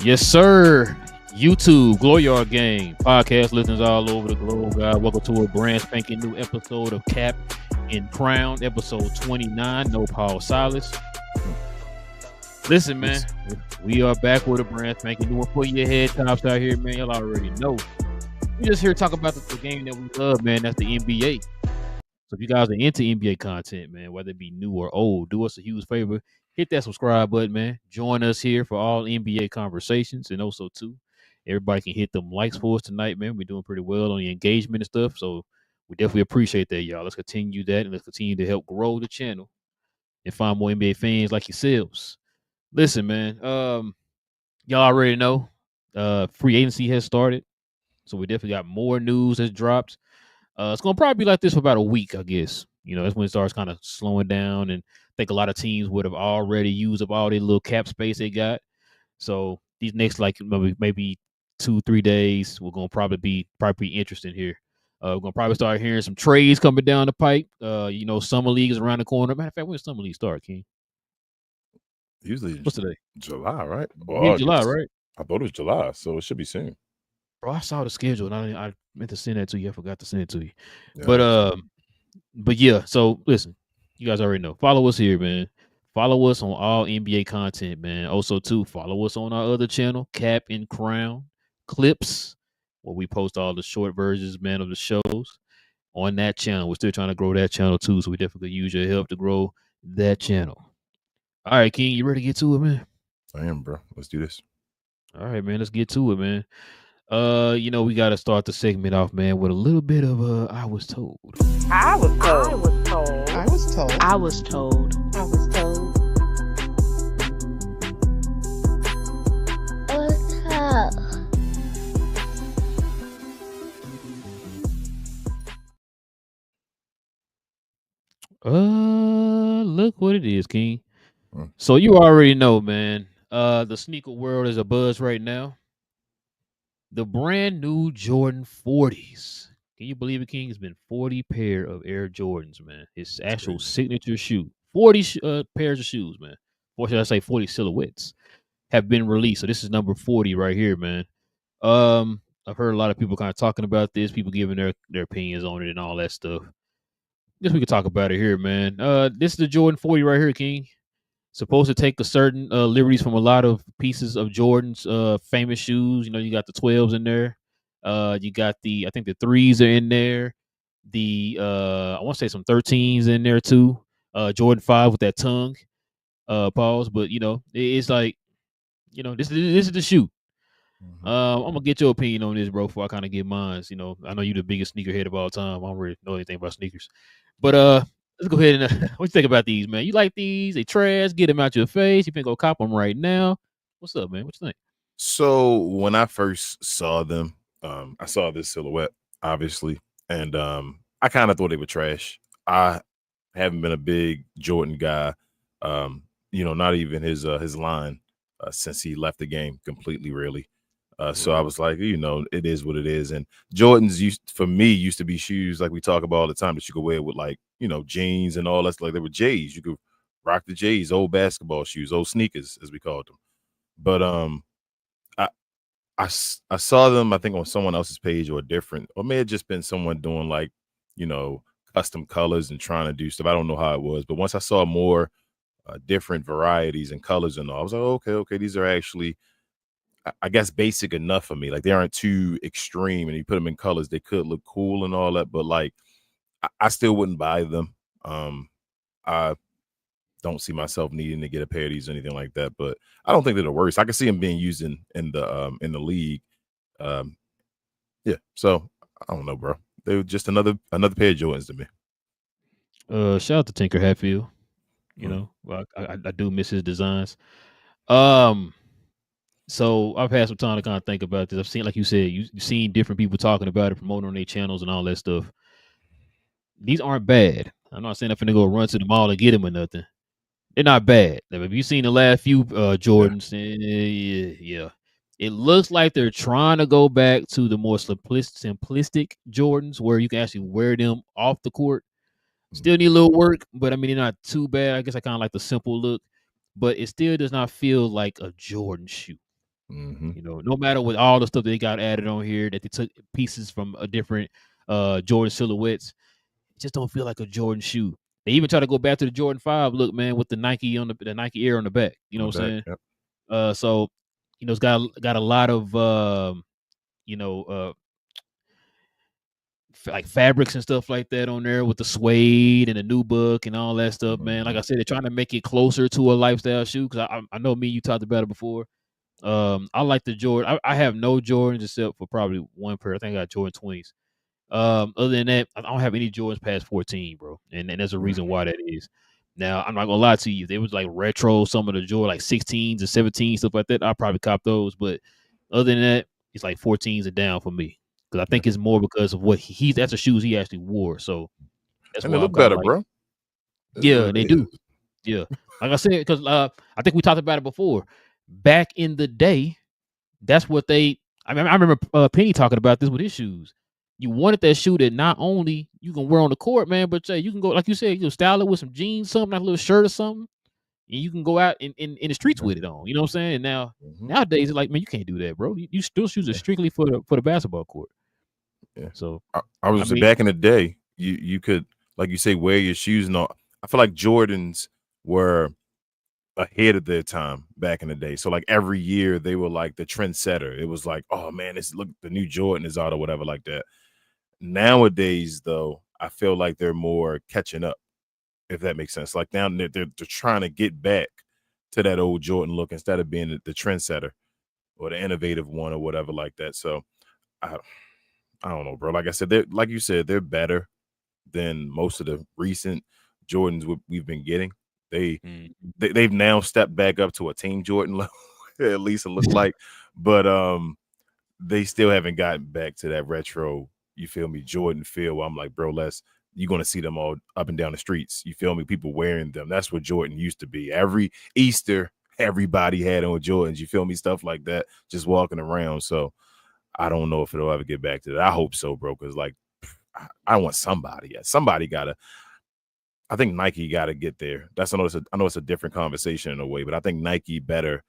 Yes, sir. YouTube, Glow Yard Gang, podcast listeners all over the globe, guys. Welcome to a brand spanking new episode of Cap and Crown, episode 29. No Paul Silas. Listen, man, we are back with a brand spanking new one. Put your head tops out here, man. Y'all already know. We just here to talk about the game that we love, man. That's the NBA. So if you guys are into NBA content, man, whether it be new or old, do us a huge favor. Hit that subscribe button, man. Join us here for all NBA conversations. And also, too, everybody can hit them likes for us tonight, man. We're doing pretty well on the engagement and stuff. So we definitely appreciate that, y'all. Let's continue that, and let's continue to help grow the channel and find more NBA fans like yourselves. Listen, man, y'all already know free agency has started. So we definitely got more news that's dropped. It's going to probably be like this for about a week, I guess. You know, that's when it starts kind of slowing down, and I think a lot of teams would have already used up all their little cap space they got. So these next, like, maybe 2-3 days, we're going to probably be interesting here. We're going to probably start hearing some trades coming down the pipe. You know, summer league is around the corner. Matter of fact, when does summer league start, King? Usually, what's today? July, right? Or July, right? I thought it was July, so it should be soon. Bro, I saw the schedule, and I meant to send that to you. I forgot to send it to you. Yeah. But yeah. So listen, you guys already know. Follow us here, man. Follow us on all NBA content, man. Also, too, follow us on our other channel, Cap and Crown Clips, where we post all the short versions, man, of the shows on that channel. We're still trying to grow that channel too, so we definitely use your help to grow that channel. All right, King, you ready to get to it, man? I am, bro. Let's do this. All right, man. Let's get to it, man. You know, we gotta start the segment off, man, with a little bit of I was told. I was told. I was told. I was told. I was told. I was told. I was told. Look what it is, King. So you already know, man. The sneaker world is a buzz right now. The brand new Jordan 40s. Can you believe it, King? It's been 40 pair of Air Jordans, man. His actual signature shoe. 40 pairs of shoes, man. Or should I say 40 silhouettes have been released. So this is number 40 right here, man. I've heard a lot of people kind of talking about this, people giving their opinions on it and all that stuff. Guess we could talk about it here, man. This is the Jordan 40 right here, King. Supposed to take a certain liberties from a lot of pieces of Jordan's famous shoes. You know, you got the 12s in there. You got I think the 3s are in there. I want to say some 13s in there too. Jordan 5 with that tongue pause. But, you know, it's like, you know, this is the shoe. I'm going to get your opinion on this, bro, before I kind of get mine. You know, I know you're the biggest sneakerhead of all time. I don't really know anything about sneakers. But let's go ahead and what you think about these, man? You like these? They trash? Get them out your face. You think go cop them right now? What's up, man? What you think? So when I first saw them, I saw this silhouette, obviously, and I kind of thought they were trash. I haven't been a big Jordan guy, you know, not even his line since he left the game completely, really. So I was like, you know, it is what it is. And Jordans used to be shoes like we talk about all the time that you could wear with, like, you know, jeans and all that. Like, they were J's. You could rock the J's, old basketball shoes, old sneakers, as we called them. But I saw them, I think, on someone else's page or different, or may have just been someone doing, like, you know, custom colors and trying to do stuff. I don't know how it was. But once I saw more different varieties and colors and all, I was like, okay, these are actually, I guess, basic enough for me. Like, they aren't too extreme, and you put them in colors, they could look cool and all that, but like, I still wouldn't buy them. I don't see myself needing to get a pair of these or anything like that. But I don't think they're the worst. I can see them being used in the league. Yeah. So I don't know, bro. They were just another pair of Jordans to me. Shout out to Tinker Hatfield. You Mm. know, well, I do miss his designs. So I've had some time to kind of think about this. I've seen, like you said, you've seen different people talking about it, promoting on their channels and all that stuff. These aren't bad. I'm not saying I'm finna go run to the mall and get them or nothing. They're not bad. Like, have you seen the last few Jordans? Yeah. It looks like they're trying to go back to the more simplistic Jordans where you can actually wear them off the court. Still need a little work, but I mean, they're not too bad. I guess I kind of like the simple look, but it still does not feel like a Jordan shoe. Mm-hmm. You know, no matter what all the stuff they got added on here, that they took pieces from a different Jordan silhouettes, it just don't feel like a Jordan shoe. They even try to go back to the Jordan 5 look, man, with the Nike on the Nike Air on the back. You know what I'm saying? Yep. So, you know, it's got a lot of you know, like fabrics and stuff like that on there with the suede and the new book and all that stuff, man. Like I said, they're trying to make it closer to a lifestyle shoe because I know me and you talked about it before. I like the Jordan. I have no Jordans except for probably one pair. I think I got Jordan 20s. Other than that, I don't have any Jordans past 14, bro. And there's a reason why that is. Now, I'm not gonna lie to you. If they was like retro, some of the Jordan like 16s and 17s, stuff like that, I'll probably cop those. But other than that, it's like 14s and down for me. Because I think it's more because of what that's the shoes he actually wore. So that's And they why I'm look kind of better, like, bro. yeah, they do. Yeah. Like I said, because I think we talked about it before. Back in the day, that's what I remember Penny talking about this with his shoes. You wanted that shoe that not only you can wear on the court, man, but you can go, like you said, you can style it with some jeans, something, like a little shirt or something, and you can go out in the streets with it on. You know what I'm saying? And now nowadays it's like, man, you can't do that, bro. You still shoes are strictly for the basketball court. Yeah. So I was back in the day, you could, like you say, wear your shoes and all. I feel like Jordans were ahead of their time back in the day. So like every year they were like the trendsetter. It was like, oh man, look, the new Jordan is out or whatever like that. Nowadays, though, I feel like they're more catching up, if that makes sense. Like now they're trying to get back to that old Jordan look instead of being the trendsetter or the innovative one or whatever like that. So I don't know, bro. Like I said, like you said, they're better than most of the recent Jordans we've been getting. They've now stepped back up to a Team Jordan level, at least it looked like. But they still haven't gotten back to that retro, you feel me, Jordan feel where I'm like, bro, you're going to see them all up and down the streets. You feel me? People wearing them. That's what Jordan used to be. Every Easter, everybody had on Jordans. You feel me? Stuff like that, just walking around. So I don't know if it'll ever get back to that. I hope so, bro, because like I want somebody. Somebody got to. I think Nike got to get there. I know it's a different conversation in a way, but I think Nike better,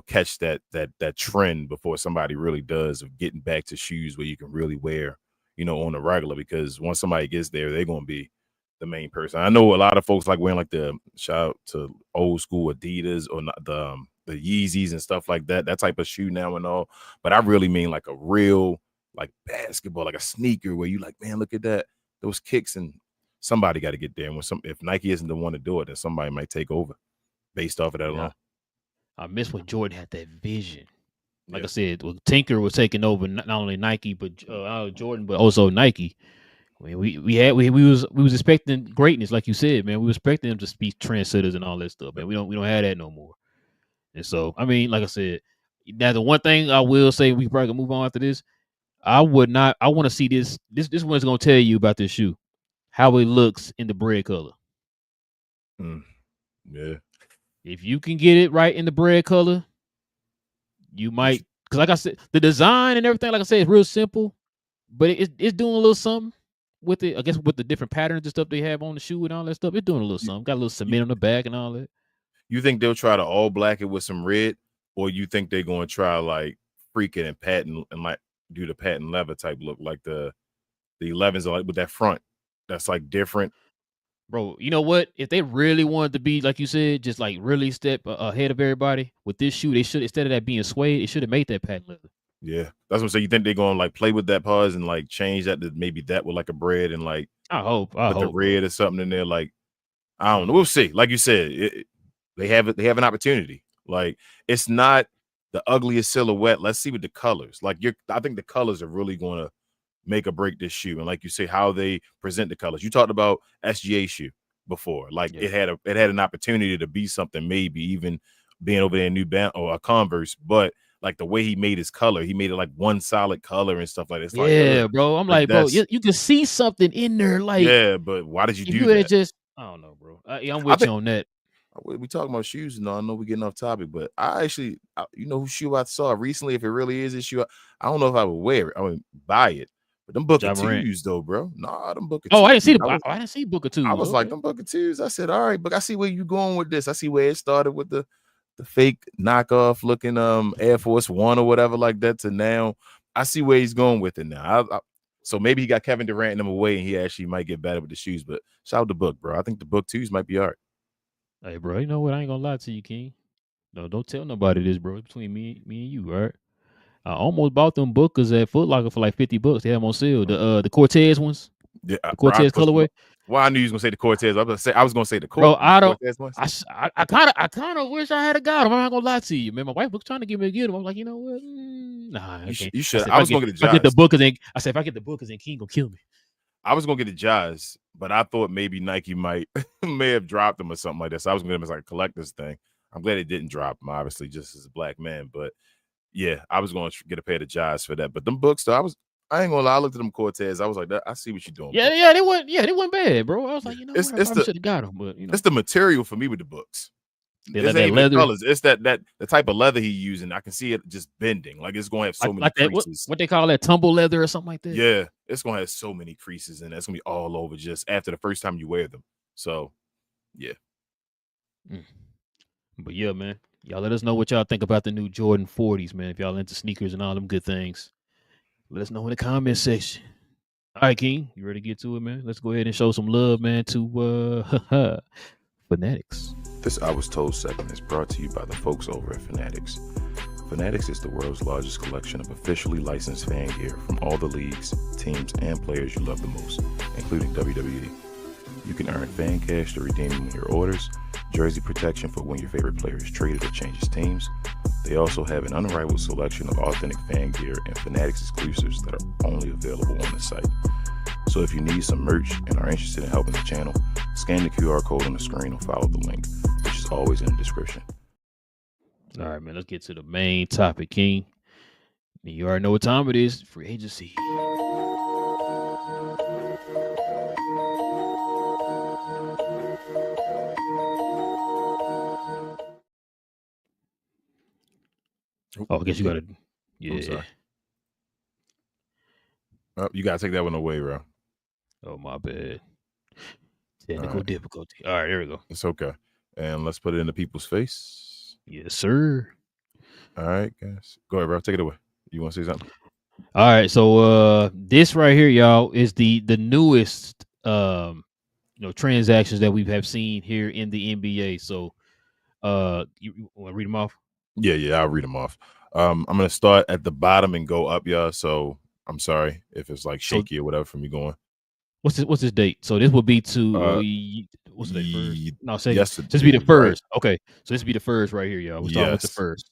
catch that trend before somebody really does of getting back to shoes where you can really wear, on the regular. Because once somebody gets there, they're gonna be the main person. I know a lot of folks like wearing like the shout out to old school Adidas or the Yeezys and stuff like that type of shoe now and all. But I really mean like a real like basketball, like a sneaker where you like, man, look at that, those kicks, and somebody got to get there. And if Nike isn't the one to do it, then somebody might take over based off of that alone. I miss when Jordan had that vision. Like I said, Tinker was taking over not only Nike but Jordan, but also Nike. I mean, we was expecting greatness, like you said, man. We were expecting them to be trendsetters and all that stuff, man. We don't have that no more. And so, I mean, like I said, now the one thing I will say, we probably gonna move on after this. I want to see this one's gonna tell you about this shoe, how it looks in the bread color. Yeah. If you can get it right in the bread color, you might, because like I said, the design and everything, like I said, is real simple, but it's doing a little something with it. I guess with the different patterns and stuff they have on the shoe and all that stuff, it's doing a little something. Got a little cement on the back and all that. You think they'll try to all black it with some red, or you think they're going to try like freak it and patent and like do the patent leather type look, like the 11s are like with that front that's like different? Bro, you know what? If they really wanted to be, like you said, just like really step ahead of everybody with this shoe, they should, instead of that being suede, they should have made that patent leather. Yeah, that's what I'm saying. You think they're going to like play with that pause and like change that to maybe that with like a bread and like I hope the red or something in there, like I don't know. We'll see. Like you said, they have an opportunity. Like it's not the ugliest silhouette. Let's see with the colors. Like I think the colors are really going to make or break this shoe. And like you say, how they present the colors. You talked about SGA shoe before. Like it had an opportunity to be something, maybe even being over there in New Balance or a Converse, but like the way he made his color, he made it like one solid color and stuff like that. It's like, bro. I'm like, bro, you can see something in there. Like, yeah, but why did you if do you that? just, I don't know, bro. I'm with you on that. We talking about shoes, and I know we're getting off topic, but you know whose shoe I saw recently. If it really is his shoe, I don't know if I would wear it. I would buy it. But them Booker twos, though, bro. Nah, them Booker twos. I didn't see I didn't see Booker twos. I was like, them Booker twos. I said, all right, but I see where you going with this. I see where it started with the fake knockoff looking Air Force One or whatever like that to now. I see where he's going with it now. So maybe he got Kevin Durant and them away, and he actually might get better with the shoes. But shout out to Book, bro. I think the Book twos might be all right. Hey, bro, you know what? I ain't gonna lie to you, King. No, don't tell nobody this, bro. It's between me and you, all right? I almost bought them Bookers at Foot Locker for like $50. They have them on sale. The Cortez ones. Yeah, the Cortez colorway. Well, I knew you was gonna say the Cortez. I was gonna say the Cortez. Bro, I don't. Cortez ones. I kind of wish I had got them. I'm not gonna lie to you, man. My wife was trying to get me to get them. I'm like, you know what? Nah, you should. I was gonna get the Jazz. I get the Bookers. I said if I get the Bookers, then King gonna kill me. I was gonna get the Jazz, but I thought maybe Nike may have dropped them or something like that. So I was gonna get them as like a collector's thing. I'm glad it didn't drop them, obviously, just as a black man. But yeah, I was going to get a pair of Jazz for that. But them books, though, I ain't gonna lie. I looked at them Cortez. I was like, I see what you're doing. Yeah, they weren't bad, bro. I was like, you know, I probably should have got them, but you know, it's the material for me with the books. It's that leather. Colors. It's that the type of leather he's using. I can see it just bending. Like it's going to have so many creases. What they call that, tumble leather or something like that. Yeah, it's going to have so many creases and it's going to be all over just after the first time you wear them. So, yeah. But yeah, man, y'all let us know what y'all think about the new Jordan 40s, man. If y'all into sneakers and all them good things, let us know in the comment section. All right, King, you ready to get to it, man? Let's go ahead and show some love, man, to Fanatics. This I Was Told segment is brought to you by the folks over at Fanatics. Fanatics is the world's largest collection of officially licensed fan gear from all the leagues, teams, and players you love the most, including WWE. You can earn fan cash to redeem when your orders, jersey protection for when your favorite player is traded or changes teams. They also have an unrivaled selection of authentic fan gear and Fanatics exclusives that are only available on the site. So if you need some merch and are interested in helping the channel, scan the QR code on the screen or follow the link, which is always in the description. All right, man, let's get to the main topic, King. You already know what time it is, free agency. Oh, I guess you got to, yeah. I'm sorry. Oh, you got to take that one away, bro. Oh, my bad. Technical difficulty. All right, there we go. It's okay. And let's put it in the people's face. Yes, sir. All right, guys. Go ahead, bro. Take it away. You want to say something? All right, so this right here, y'all, is the newest transactions that we have seen here in the NBA. So you want to read them off? Yeah, I'll read them off. I'm gonna start at the bottom and go up, y'all. So I'm sorry if it's like shaky or whatever from you going. What's this date? So this would be to what's the date? First? No, say this be the first. Right? Okay, so this be the first right here, y'all. We're starting with the first.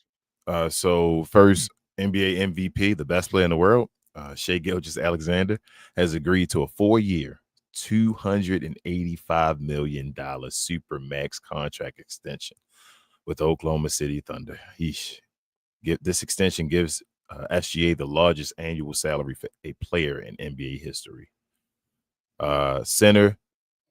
So first NBA MVP, the best player in the world, Shai Gilgeous-Alexander, has agreed to a 4-year, $285 million super max contract extension with Oklahoma City Thunder. This extension gives SGA the largest annual salary for a player in NBA history. Center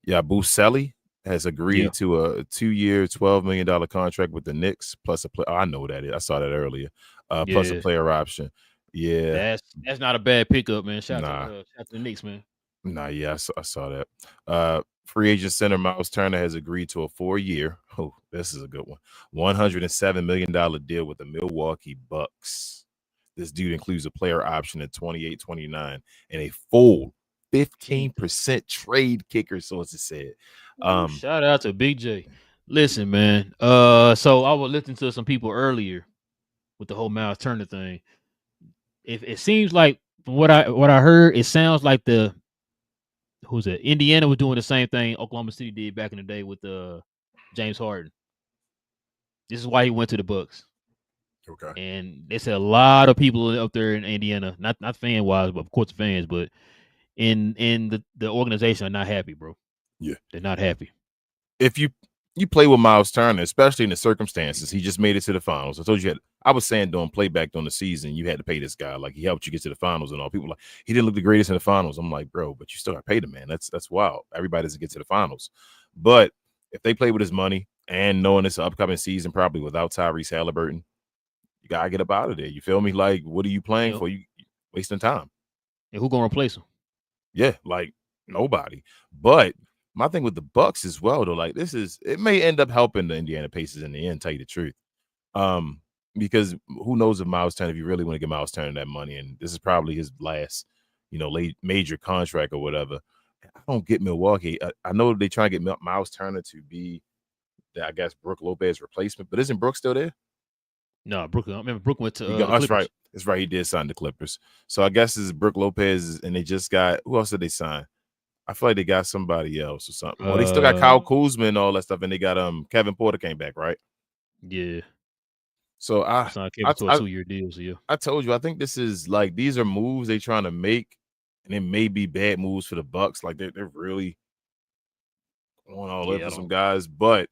Yabusele has agreed to a 2-year, $12 million contract with the Knicks, plus a player. I know that. I saw that earlier. Plus a player option. Yeah, that's not a bad pickup, man. Shout out to the Knicks, man. I saw that. Free agent center Miles Turner has agreed to a 4-year. Oh, this is a good one. $107 million deal with the Milwaukee Bucks. This dude includes a player option at 28-29 and a full 15% trade kicker, sources said. Shout out to Big J. Listen, man. So I was listening to some people earlier with the whole Miles Turner thing. It seems like from what I heard, it sounds like the who's it? Indiana was doing the same thing Oklahoma City did back in the day with James Harden. This is why he went to the Bucks. Okay. And they said a lot of people up there in Indiana, not fan wise, but of course the fans, but in the organization are not happy, bro. Yeah. They're not happy. If you play with Miles Turner, especially in the circumstances, he just made it to the finals. I told you, I was saying during playback during the season, you had to pay this guy. Like, he helped you get to the finals and all. People like, he didn't look the greatest in the finals. I'm like, bro, but you still got to pay the man. That's wild. Everybody doesn't get to the finals. But if they play with his money and knowing it's an upcoming season, probably without Tyrese Halliburton, you gotta get up out of there. You feel me? Like, what are you playing for? You wasting time. And who gonna replace him? Yeah, like nobody. But my thing with the Bucks as well, though, like, it may end up helping the Indiana Pacers in the end, tell you the truth. Because who knows if Miles Turner, if you really want to get Miles Turner that money, and this is probably his last, late major contract or whatever. I don't get Milwaukee. I know they trying to get Miles Turner to be, I guess, Brook Lopez replacement, but isn't Brook still there? No, Brooklyn. I remember Brooklyn went to the that's Clippers. right. That's right. He did sign the Clippers. So I guess it's Brook Lopez, and they just got, who else did they sign? I feel like they got somebody else or something. Well, they still got Kyle Kuzma and all that stuff, and they got Kevin Porter came back, right? Yeah. So I signed Kevin to a 2-year deal. So yeah. I told you, I think this is like, these are moves they trying to make, and it may be bad moves for the Bucks. Like, they're really going all in for some guys, but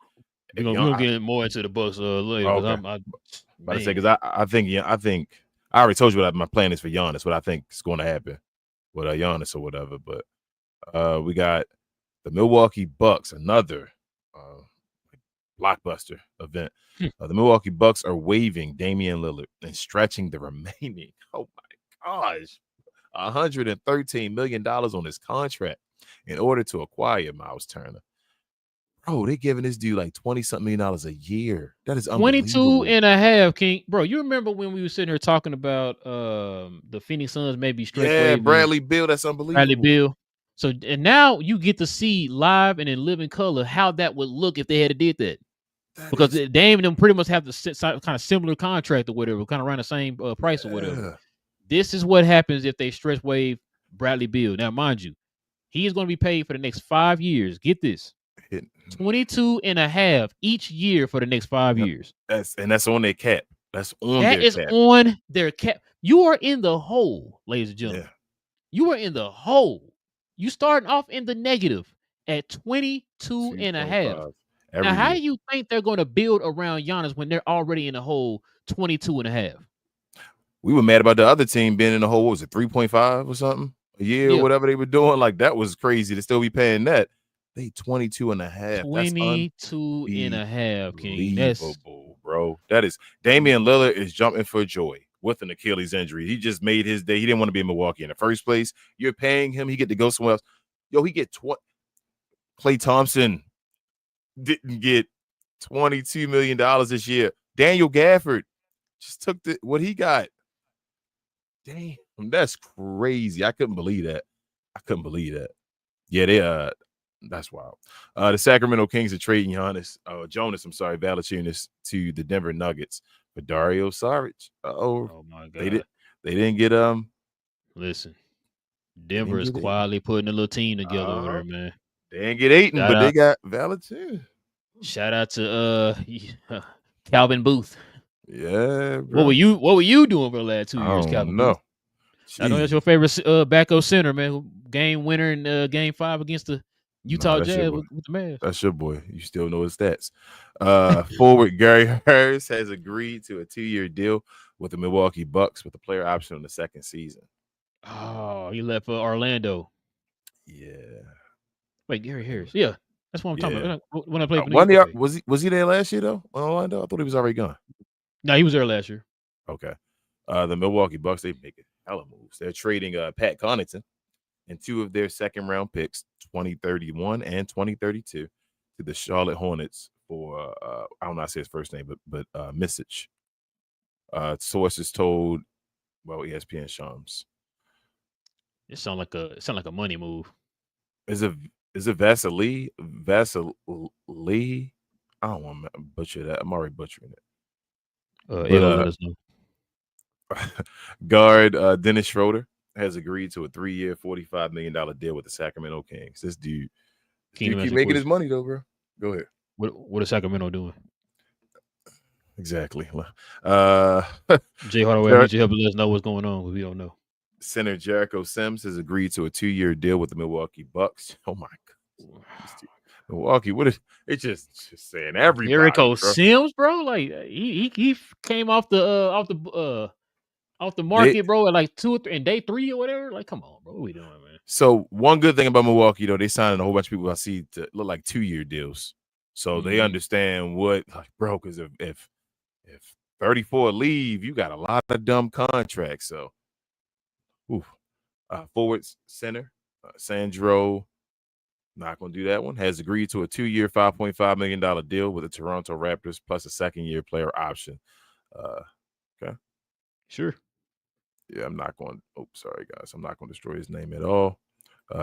we're gonna get more into the Bucks later. Okay. Because I think I already told you what my plan is for Giannis, what I think is going to happen with Giannis or whatever. But we got the Milwaukee Bucks, another blockbuster event. The Milwaukee Bucks are waiving Damian Lillard and stretching the remaining, oh my gosh, $113 million on his contract in order to acquire Miles Turner. Bro, they giving this dude like $20-something million a year. That is unbelievable. 22.5, King. Bro, you remember when we were sitting here talking about the Phoenix Suns maybe stretch wave? Bradley Beal, that's unbelievable. Bradley Beal. So, and now you get to see live and in living color how that would look if they had did that. Because Dame and them pretty much have the kind of similar contract or whatever, kind of around the same price or whatever. This is what happens if they stretch wave Bradley Beal. Now, mind you, he is going to be paid for the next 5 years. Get this. 22.5 each year for the next 5 years. That's on their cap. That is on their cap. You are in the hole, ladies and gentlemen. Yeah. You are in the hole. You starting off in the negative at 22.5. Now, how do you think they're going to build around Giannis when they're already in the hole 22.5? We were mad about the other team being in the hole. What was it, 3.5 or something a year or whatever they were doing? Like, that was crazy to still be paying that. They 22.5. 22.5, King. That's bro. That is, Damian Lillard is jumping for joy with an Achilles injury. He just made his day. He didn't want to be in Milwaukee in the first place. You're paying him. He get to go somewhere else. Yo, he get Klay Thompson didn't get $22 million this year. Daniel Gafford just took what he got. Damn, that's crazy. I couldn't believe that. Yeah, that's wild. The Sacramento Kings are trading Jonas Valanciunas to the Denver Nuggets for Dario Saric. Oh my God. They didn't get Listen, Denver is quietly putting a little team together over there, man. They didn't get Ayton, but they got Valanciunas. Shout out to Calvin Booth. Yeah, bro. What were you doing for the last 2 years, Calvin? No. I know that's your favorite backup center, man. Game winner in Game 5 against the Utah Jazz with the Mavs. That's your boy. You still know his stats. Forward Gary Harris has agreed to a 2-year deal with the Milwaukee Bucks with a player option on the second season. Oh, he left for Orlando. Yeah. Wait, Gary Harris. Yeah, that's what I'm talking about. When I played for was he there last year though? Orlando? I thought he was already gone. No, he was there last year. Okay. The Milwaukee Bucks, they make it hella moves. They're trading Pat Connaughton and 2 of their second-round picks, 2031 and 2032, to the Charlotte Hornets for I don't know how to say his first name, but Misic. Sources told ESPN Shams. It sound like a money move. Is it Vasily? I don't want to butcher that. I'm already butchering it. Let us know. Guard Dennis Schroeder has agreed to a 3-year, $45 million deal with the Sacramento Kings. This dude Kingdom keep ask a making his question. money though, bro. Go ahead. What is Sacramento doing? Exactly. Jay Hardaway, I Jer- need you to help let us know what's going on because we don't know. Center Jericho Sims has agreed to a 2-year deal with the Milwaukee Bucks. Oh my God. Milwaukee, what is it's just saying everybody, Jericho bro. Sims, bro, like he came off the market, bro, at like 2 or 3 and day 3 or whatever. Like, come on, bro, what we doing, man? So one good thing about Milwaukee, though, they signed a whole bunch of people I see to look like 2-year deals. So they understand what, like, bro, because if 34 leave, you got a lot of dumb contracts. So, forwards center Sandro, not going to do that one, has agreed to a 2-year, $5.5 million deal with the Toronto Raptors plus a second-year player option. Okay. Sure. Yeah, I'm not going. Oh, sorry, guys. I'm not going to destroy his name at all.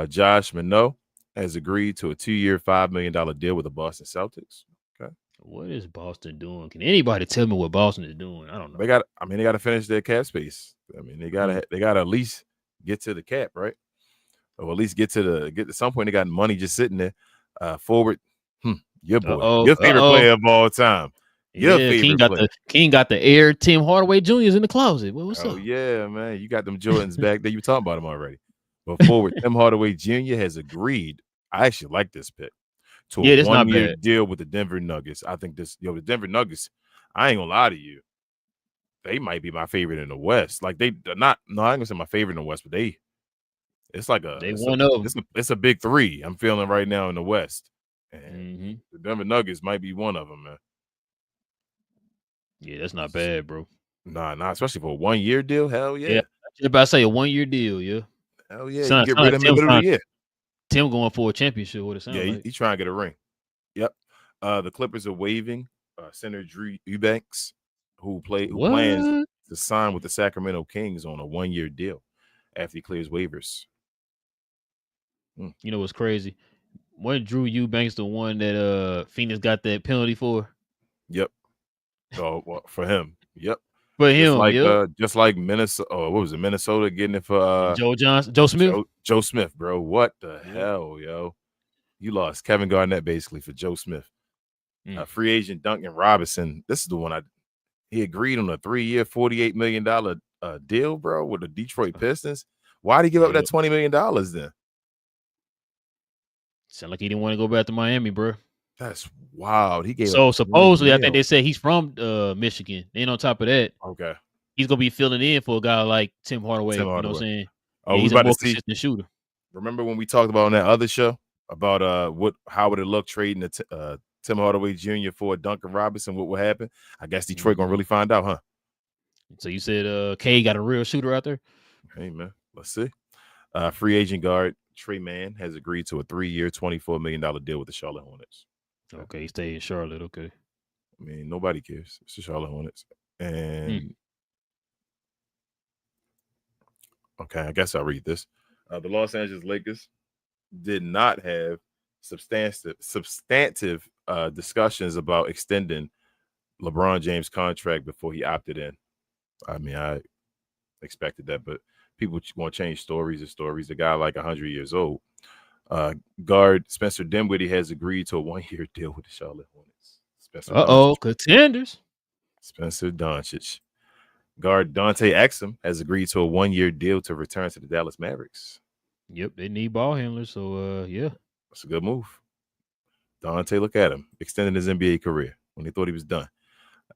Josh Minot has agreed to a 2-year, $5 million deal with the Boston Celtics. Okay. What is Boston doing? Can anybody tell me what Boston is doing? I don't know. They got to finish their cap space. I mean, they got to at least get to the cap, right? Or at least get to some point. They got money just sitting there. Forward, your boy, your favorite player of all time. Your favorite player. King got the Air Tim Hardaway Jr.'s in the closet. Well, what's up? Oh yeah, man, you got them Jordans back there. You were talking about them already. But forward, Tim Hardaway Jr. has agreed. I actually like this pick to a 1-year deal with the Denver Nuggets. I think the Denver Nuggets. I ain't gonna lie to you. They might be my favorite in the West. Like they're not. No, I ain't gonna say my favorite in the West, but it's like it's a big three. I'm feeling right now in the West, and the Denver Nuggets might be one of them, man. Yeah, that's not bad, bro. Nah, especially for a 1-year deal. Hell yeah. Yeah, I about to say a 1-year deal. Yeah. Hell yeah. You get rid of him in the middle of the year. Tim going for a championship. What it sounds like. He's trying to get a ring. Yep. The Clippers are waiving center Drew Eubanks, who plans to sign with the Sacramento Kings on a 1-year deal after he clears waivers. You know what's crazy? Wasn't Drew Eubanks the one that Phoenix got that penalty for? Yep. Oh, well, for him. Yep. For him, just like Minnesota. Oh, what was it? Minnesota getting it for Joe Smith. Joe Smith, bro. What the hell, yo? You lost Kevin Garnett basically for Joe Smith. Free agent Duncan Robinson. This is the one he agreed on a 3-year, $48 million deal, bro, with the Detroit Pistons. Why'd he give up that $20 million then? Sound like he didn't want to go back to Miami, bro. That's wild. He gave so supposedly, I think they said he's from Michigan. And on top of that, okay, he's gonna be filling in for a guy like Tim Hardaway. You know what I'm saying? Oh, he's a more consistent shooter. Remember when we talked about on that other show about how would it look trading Tim Hardaway Jr. for Duncan Robinson? What would happen? I guess Detroit gonna really find out, huh? So you said K got a real shooter out there? Hey man, let's see. Free agent guard Trey Mann has agreed to a 3-year, $24 million deal with the Charlotte Hornets. Okay, he stayed in Charlotte. Okay. I mean, nobody cares. It's the Charlotte Hornets. And okay, I guess I'll read this. The Los Angeles Lakers did not have substantive discussions about extending LeBron James' contract before he opted in. I mean, I expected that, but people want to change stories. The guy like 100 years old. Guard Spencer Dinwiddie has agreed to a 1-year deal with the Charlotte Hornets. Contenders. Spencer Doncic. Guard Dante Exum has agreed to a 1-year deal to return to the Dallas Mavericks. Yep, they need ball handlers, so yeah. That's a good move. Dante, look at him. Extending his NBA career when they thought he was done.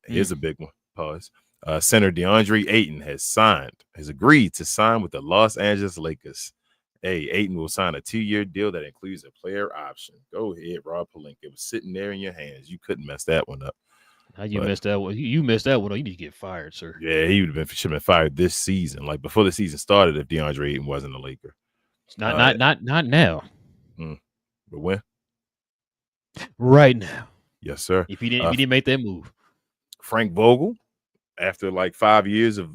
Here's a big one. Pause. Center DeAndre Ayton has agreed to sign with the Los Angeles Lakers. Hey, Ayton will sign a 2-year deal that includes a player option. Go ahead, Rob Pelinka. It was sitting there in your hands. You couldn't mess that one up. How you messed that one? You messed that one up. You need to get fired, sir. Yeah, he should have been fired this season, like before the season started. If DeAndre Ayton wasn't a Laker, not now. But when? Right now. Yes, sir. If he didn't make that move, Frank Vogel, after like 5 years of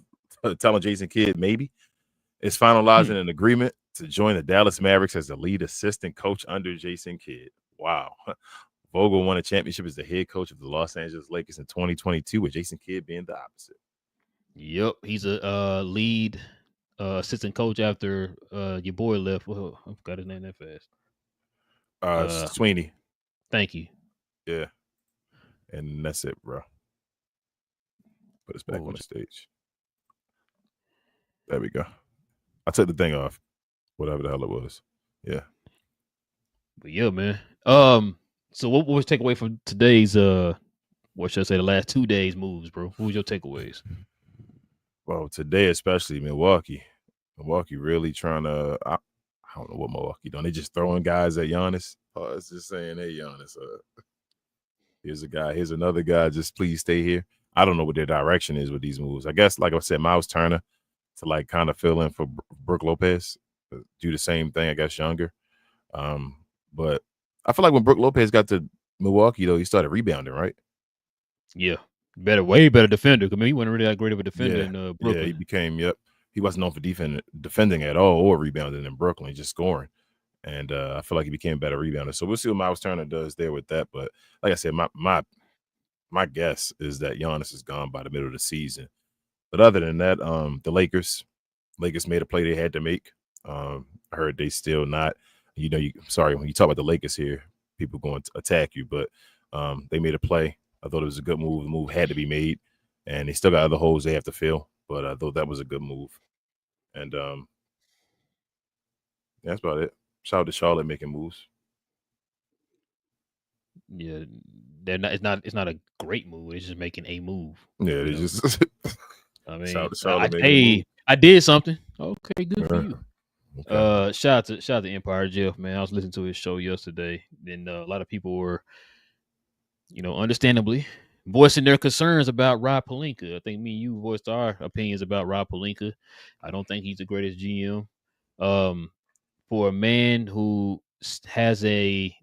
telling Jason Kidd maybe, is finalizing an agreement to join the Dallas Mavericks as the lead assistant coach under Jason Kidd. Wow. Vogel won a championship as the head coach of the Los Angeles Lakers in 2022, with Jason Kidd being the opposite. Yep, he's a lead assistant coach after your boy left. Well, I forgot his name that fast. Sweeney. Thank you. Yeah. And that's it, bro. Put us back on the stage. There we go. I took the thing off. Whatever the hell it was. Yeah. But yeah, man. So what was takeaway from today's what should I say, the last 2 days moves, bro? What was your takeaways? Well, today especially Milwaukee. Milwaukee really trying to I don't know what Milwaukee doing. They just throwing guys at Giannis. Oh, it's just saying, hey, Giannis, here's a guy, here's another guy. Just please stay here. I don't know what their direction is with these moves. I guess, like I said, Miles Turner to like kind of fill in for Brook Lopez, do the same thing, I guess, younger. But I feel like when Brook Lopez got to Milwaukee, though, he started rebounding, right? Yeah. Way better defender. I mean, he wasn't really that great of a defender in Brooklyn. Yeah, he became, he wasn't known for defending at all or rebounding in Brooklyn, just scoring. And I feel like he became a better rebounder. So we'll see what Miles Turner does there with that. But like I said, my guess is that Giannis is gone by the middle of the season. But other than that, the Lakers made a play they had to make. I heard they still not, sorry, when you talk about the Lakers here, people going to attack you, but they made a play. I thought it was a good move. The move had to be made, and they still got other holes they have to fill, but I thought that was a good move. And that's about it. Shout out to Charlotte making moves. Yeah, it's not a great move. It's just making a move. Yeah, they just. I mean, shout out to Charlotte I did something. Okay, good for you. Okay. Shout out to Empire Jeff, man. I was listening to his show yesterday, and a lot of people were, understandably voicing their concerns about Rob Pelinka. I think me and you voiced our opinions about Rob Pelinka. I don't think he's the greatest GM. For a man who has a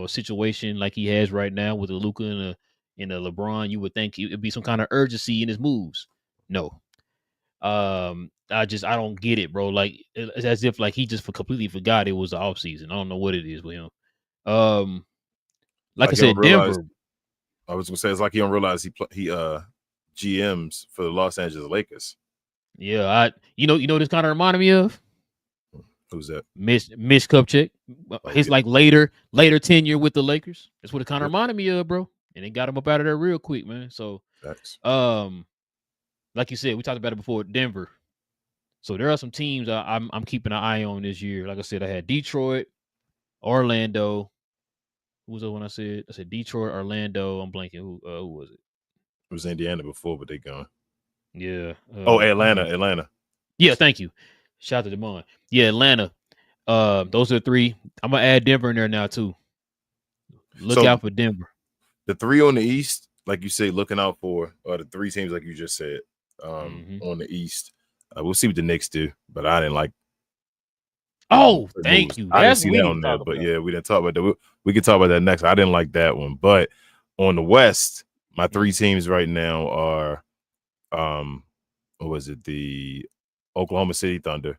situation like he has right now with a Luka and a LeBron, you would think it'd be some kind of urgency in his moves. No. I don't get it, bro. Like it's as if like he just completely forgot it was the off season. I don't know what it is with him. Like I said, Denver. I was gonna say it's like he don't realize he GMs for the Los Angeles Lakers. Yeah, you know this kind of reminded me of. Who's that? Mitch Kupchak. His like later tenure with the Lakers. That's what it kind of reminded me of, bro. And they got him up out of there real quick, man. So Thanks. Like you said, we talked about it before, Denver. So there are some teams I'm keeping an eye on this year. Like I said, I had Detroit, Orlando. Who was the one I said? I said Detroit, Orlando. I'm blanking. Who was it? It was Indiana before, but they gone. Yeah. Atlanta. Yeah, thank you. Shout out to Demond. Yeah, Atlanta. Those are the three. I'm gonna add Denver in there now too. Look out for Denver. The three on the East, like you say, looking out for the three teams, like you just said, on the East. We'll see what the Knicks do, but I didn't like. Oh, thank you. I didn't see that on there, but yeah, we didn't talk about that. We can talk about that next. I didn't like that one, but on the West, my three teams right now are, what was it? The Oklahoma City Thunder,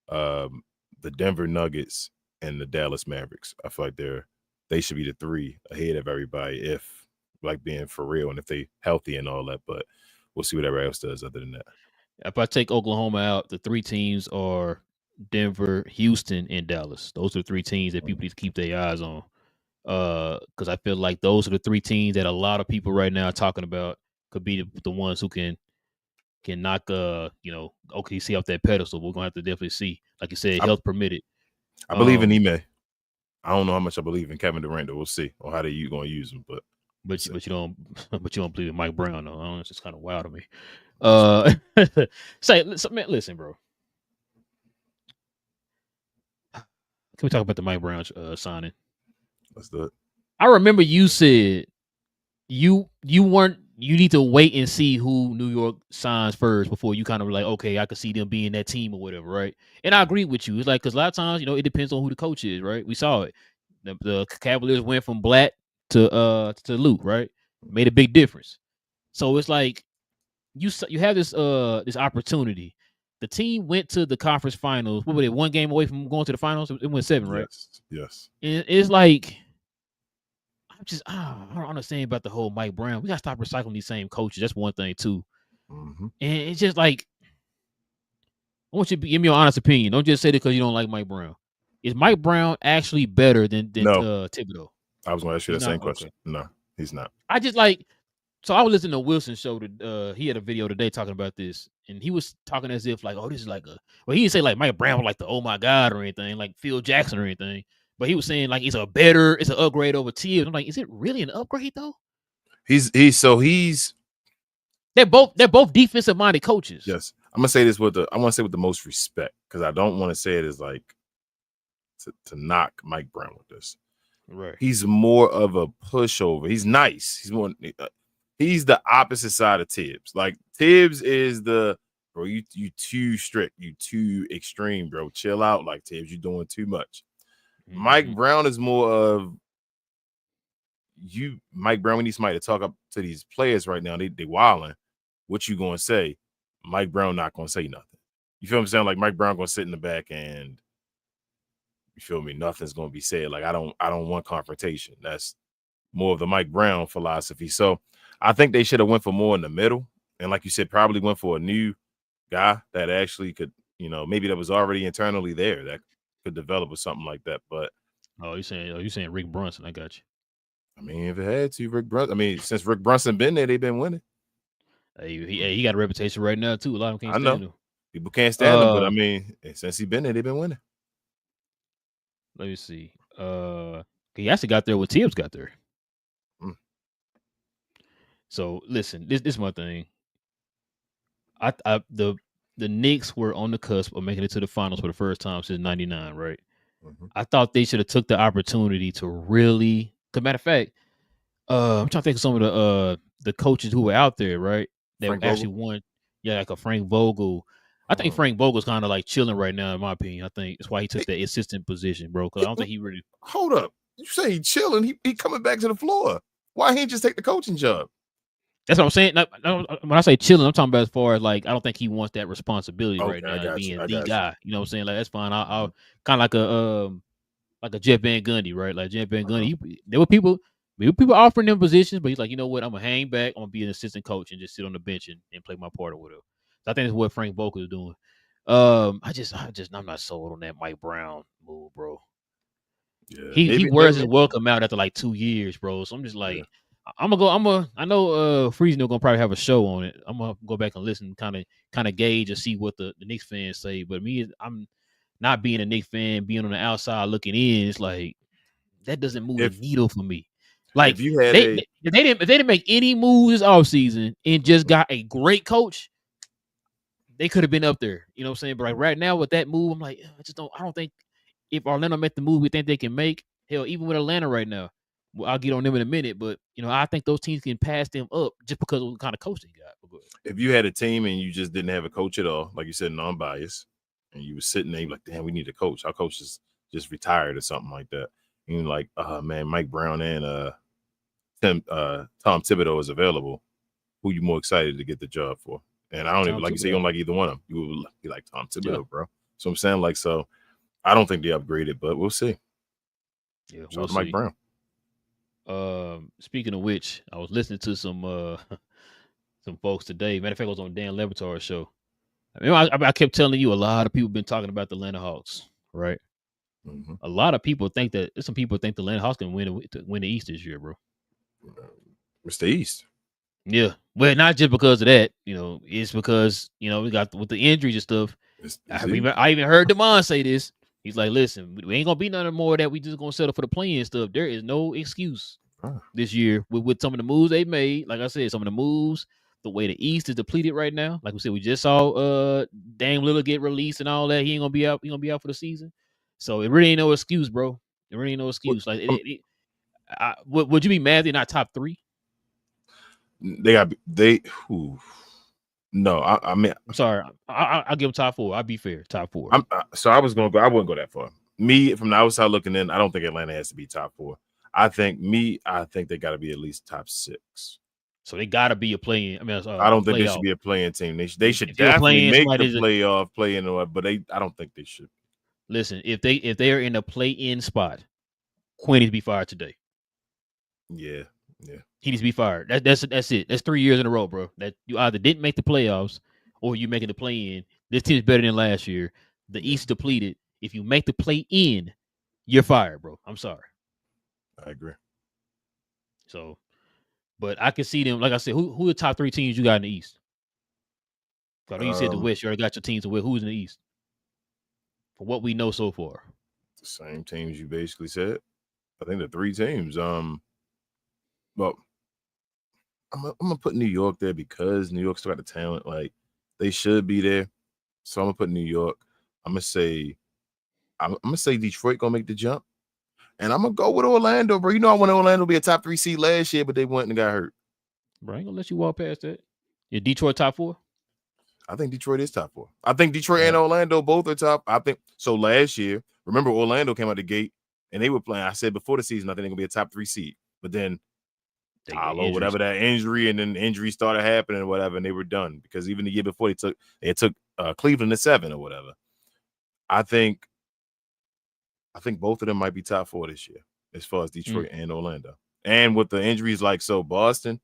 the Denver Nuggets, and the Dallas Mavericks. I feel like they should be the three ahead of everybody if like being for real and if they healthy and all that. But we'll see what everybody else does other than that. If I take Oklahoma out, the three teams are Denver, Houston, and Dallas. Those are the three teams that people need to keep their eyes on. Because I feel like those are the three teams that a lot of people right now are talking about could be the ones who can knock OKC off that pedestal. We're gonna have to definitely see. Like you said, health permitted. I believe in Ime. I don't know how much I believe in Kevin Durant, though. We'll see on how you gonna use him, but you don't believe in Mike Brown, though. I don't know, it's just kind of wild to me. Man, listen, bro. Can we talk about the Mike Brown signing? Let's do it. I remember you said you need to wait and see who New York signs first before you kind of like, okay, I could see them being that team or whatever, right? And I agree with you. It's like, because a lot of times, it depends on who the coach is, right? We saw it. The Cavaliers went from Blatt to Luke, right? Made a big difference. So it's like you have this opportunity. The team went to the conference finals. What were they? One game away from going to the finals. It went 7, right? Yes. And it's like I don't understand about the whole Mike Brown. We gotta stop recycling these same coaches. That's one thing too. Mm-hmm. And it's just like I want you to give me your honest opinion. Don't just say it because you don't like Mike Brown. Is Mike Brown actually better than No. Thibodeau? I was going to ask you He's that same not? question. Okay. No, he's not. I just like. So I was listening to Wilson's show. He had a video today talking about this, and he was talking as if like, oh, this is like a. Well, he didn't say like Mike Brown was like the oh my god or anything, like Phil Jackson or anything. But he was saying like it's an upgrade over Tibbs. I'm like, is it really an upgrade though? He's They're both defensive minded coaches. yes. I'm gonna say this with the most respect, because I don't want to say it as like to knock Mike Brown with this. Right. He's more of a pushover. He's nice. He's the opposite side of Tibbs. Like Tibbs is the bro, you too strict, you too extreme, bro. Chill out, like Tibbs, you're doing too much. Mm-hmm. Mike Brown is more of Mike Brown, we need somebody to talk up to these players right now. They wilding. What you gonna say? Mike Brown not gonna say nothing. You feel what I'm saying? Like Mike Brown gonna sit in the back and you feel me? Nothing's gonna be said. Like I don't want confrontation. That's more of the Mike Brown philosophy. So I think they should have went for more in the middle. And like you said, probably went for a new guy that actually could, maybe that was already internally there that could develop or something like that. But you saying Rick Brunson? I got you. I mean, if it had to, Rick Brunson. I mean, since Rick Brunson been there, they've been winning. He got a reputation right now too. A lot of them can't stand him. People can't stand him, but I mean, since he's been there, they've been winning. Let me see. He actually got there when Tibbs got there. So listen, this is my thing. The Knicks were on the cusp of making it to the finals for the first time since '99, right? Mm-hmm. I thought they should have took the opportunity to really. Cause matter of fact, I'm trying to think of some of the coaches who were out there, right? That Frank actually Vogel? won. Yeah, like a Frank Vogel. I think Frank Vogel's kind of like chilling right now, in my opinion. I think that's why he took that assistant position, bro. Because I don't think he really. Hold up, you say he chilling? He coming back to the floor. Why he just take the coaching job? That's what I'm saying. When I say chilling, I'm talking about as far as like I don't think he wants that responsibility right now, being the guy. You know what I'm saying? Like that's fine. I'll kind of like a Jeff Van Gundy, right? Like Jeff Van Gundy. There were people offering them positions, but he's like, you know what? I'm gonna hang back. I'm gonna be an assistant coach and just sit on the bench and play my part or whatever. So I think that's what Frank Vogel is doing. I'm not sold on that Mike Brown move, bro. Yeah, he wears his welcome out after like 2 years, bro. So I'm just like, I know Friesno gonna probably have a show on it. I'm gonna go back and listen, kind of gauge and see what the Knicks fans say. But me, I'm not being a Knicks fan, being on the outside looking in. It's like that doesn't move the needle for me. Like if you had if they didn't make any moves this offseason and just got a great coach, they could have been up there. You know what I'm saying? But like right now with that move, I'm like, I don't think if Orlando make the move we think they can make, hell, even with Atlanta right now. Well, I'll get on them in a minute, but I think those teams can pass them up just because of the kind of coach they got. If you had a team and you just didn't have a coach at all, like you said, non-biased, and you were sitting there like, damn, we need a coach. Our coach is just retired or something like that. And you're like, man, Mike Brown and Tom Thibodeau is available. Who you more excited to get the job for? And I don't even like you say you don't like either one of them. You would be like Tom Thibodeau, bro. So I'm saying like so. I don't think they upgraded, but we'll see. Yeah, we'll see. Mike Brown. Speaking of which, I was listening to some folks today. Matter of fact, I was on Dan Le Batard's show. I kept telling you a lot of people been talking about the Atlanta Hawks, right? Mm-hmm. A lot of people think that some people think the Atlanta Hawks can win the East this year, bro. It's the East. Yeah, well, not just because of that. It's because we got with the injuries and stuff. I even heard Demond say this. He's like, listen, we ain't gonna be none more of that. We just gonna settle for the play-in stuff. There is no excuse this year with some of the moves they made. Like I said, some of the moves, the way the East is depleted right now. Like we said, we just saw Dame Lillard get released and all that. He ain't gonna be out. He gonna be out for the season. So it really ain't no excuse, bro. It really ain't no excuse. Like, would you be mad they're not top 3? No, I mean, I'm sorry. I'll give them top 4. I'll be fair. Top 4. I was gonna go. I wouldn't go that far. Me, from the outside looking in, I don't think Atlanta has to be top 4. I think they got to be at least top 6. So they got to be a play-in. I mean, I don't think they should be a play-in team. They should definitely make the playoff play-in, but I don't think they should. Listen, if they are in a play-in spot, Quinn needs to be fired today. Yeah. He needs to be fired. That's it. That's 3 years in a row, bro. That you either didn't make the playoffs or you making the play-in. This team is better than last year. The East depleted. If you make the play in, you're fired, bro. I'm sorry. I agree. So, but I can see them. Like I said, who are the top 3 teams you got in the East? I know you said the West. You already got your teams to win. Who's in the East? For what we know so far. The same teams you basically said. I think the 3 teams. Well, I'm gonna put New York there because New York still got the talent. Like they should be there. So I'm gonna put New York. I'm gonna say Detroit gonna make the jump. And I'm gonna go with Orlando, bro. You know I wanted Orlando to be a top 3 seed last year, but they went and got hurt. Bro, I ain't gonna let you walk past that. Your Detroit top 4? I think Detroit is top 4. I think Detroit and Orlando both are top. I think so. Last year, remember Orlando came out the gate and they were playing. I said before the season, I think they're gonna be a top 3 seed. But then whatever that injury, and then injuries started happening or whatever, and they were done because even the year before they took Cleveland to 7 or whatever. I think both of them might be top 4 this year as far as Detroit and Orlando. And with the injuries like Boston,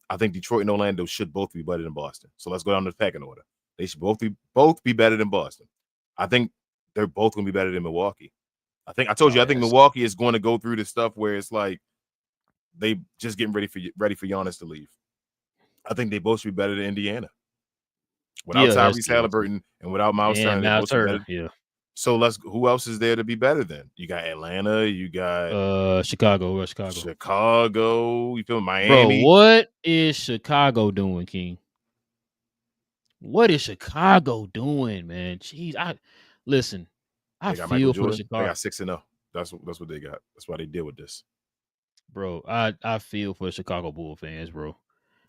I think Detroit and Orlando should both be better than Boston. So let's go down the pecking order. They should both be better than Boston. I think they're both going to be better than Milwaukee. I think Milwaukee is going to go through this stuff where it's like they just getting ready for Giannis to leave. I think they both should be better than Indiana. Without Tyrese Halliburton and without Miles Turner, they're both better. Yeah. So who else is there to be better than? You got Atlanta, you got Chicago. You feel Miami. Bro, what is Chicago doing, King? What is Chicago doing, man? Jeez, I feel for Chicago. They got 6-0. That's what they got. That's why they deal with this. Bro, I feel for Chicago Bull fans, bro.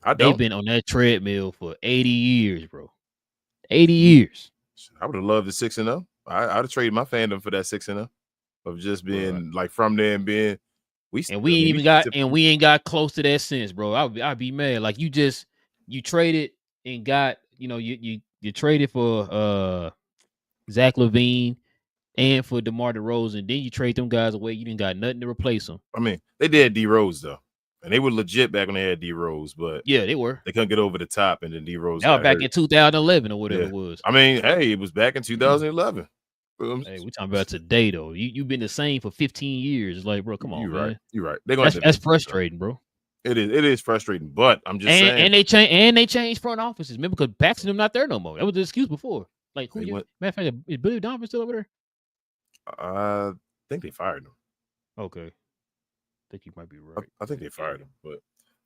I don't. They've been on that treadmill for 80 years, bro. 80 years. I would have loved the 6-0. I'd have traded my fandom for that 6-0 of just being like from there and being we ain't got close to that since, bro. I'd be mad. Like you traded and got, you traded for Zach LaVine and for DeMar DeRozan. Then you trade them guys away. You didn't got nothing to replace them. I mean, they did D Rose though, and they were legit back when they had D Rose, but yeah, they were. They couldn't get over the top, and then D Rose. That was back in 2011 or whatever it was. I mean, hey, it was back in 2011. Hey, we talking about today though. You've been the same for 15 years. It's like, bro, come on, man. You're right. That's frustrating, bro. It is frustrating, but I'm just saying. And they changed front offices. Remember, because Paxton not there no more. That was the excuse before. Like, matter of fact, is Billy Donovan still over there? I think they fired him. Okay, I think you might be right. I think they fired him, but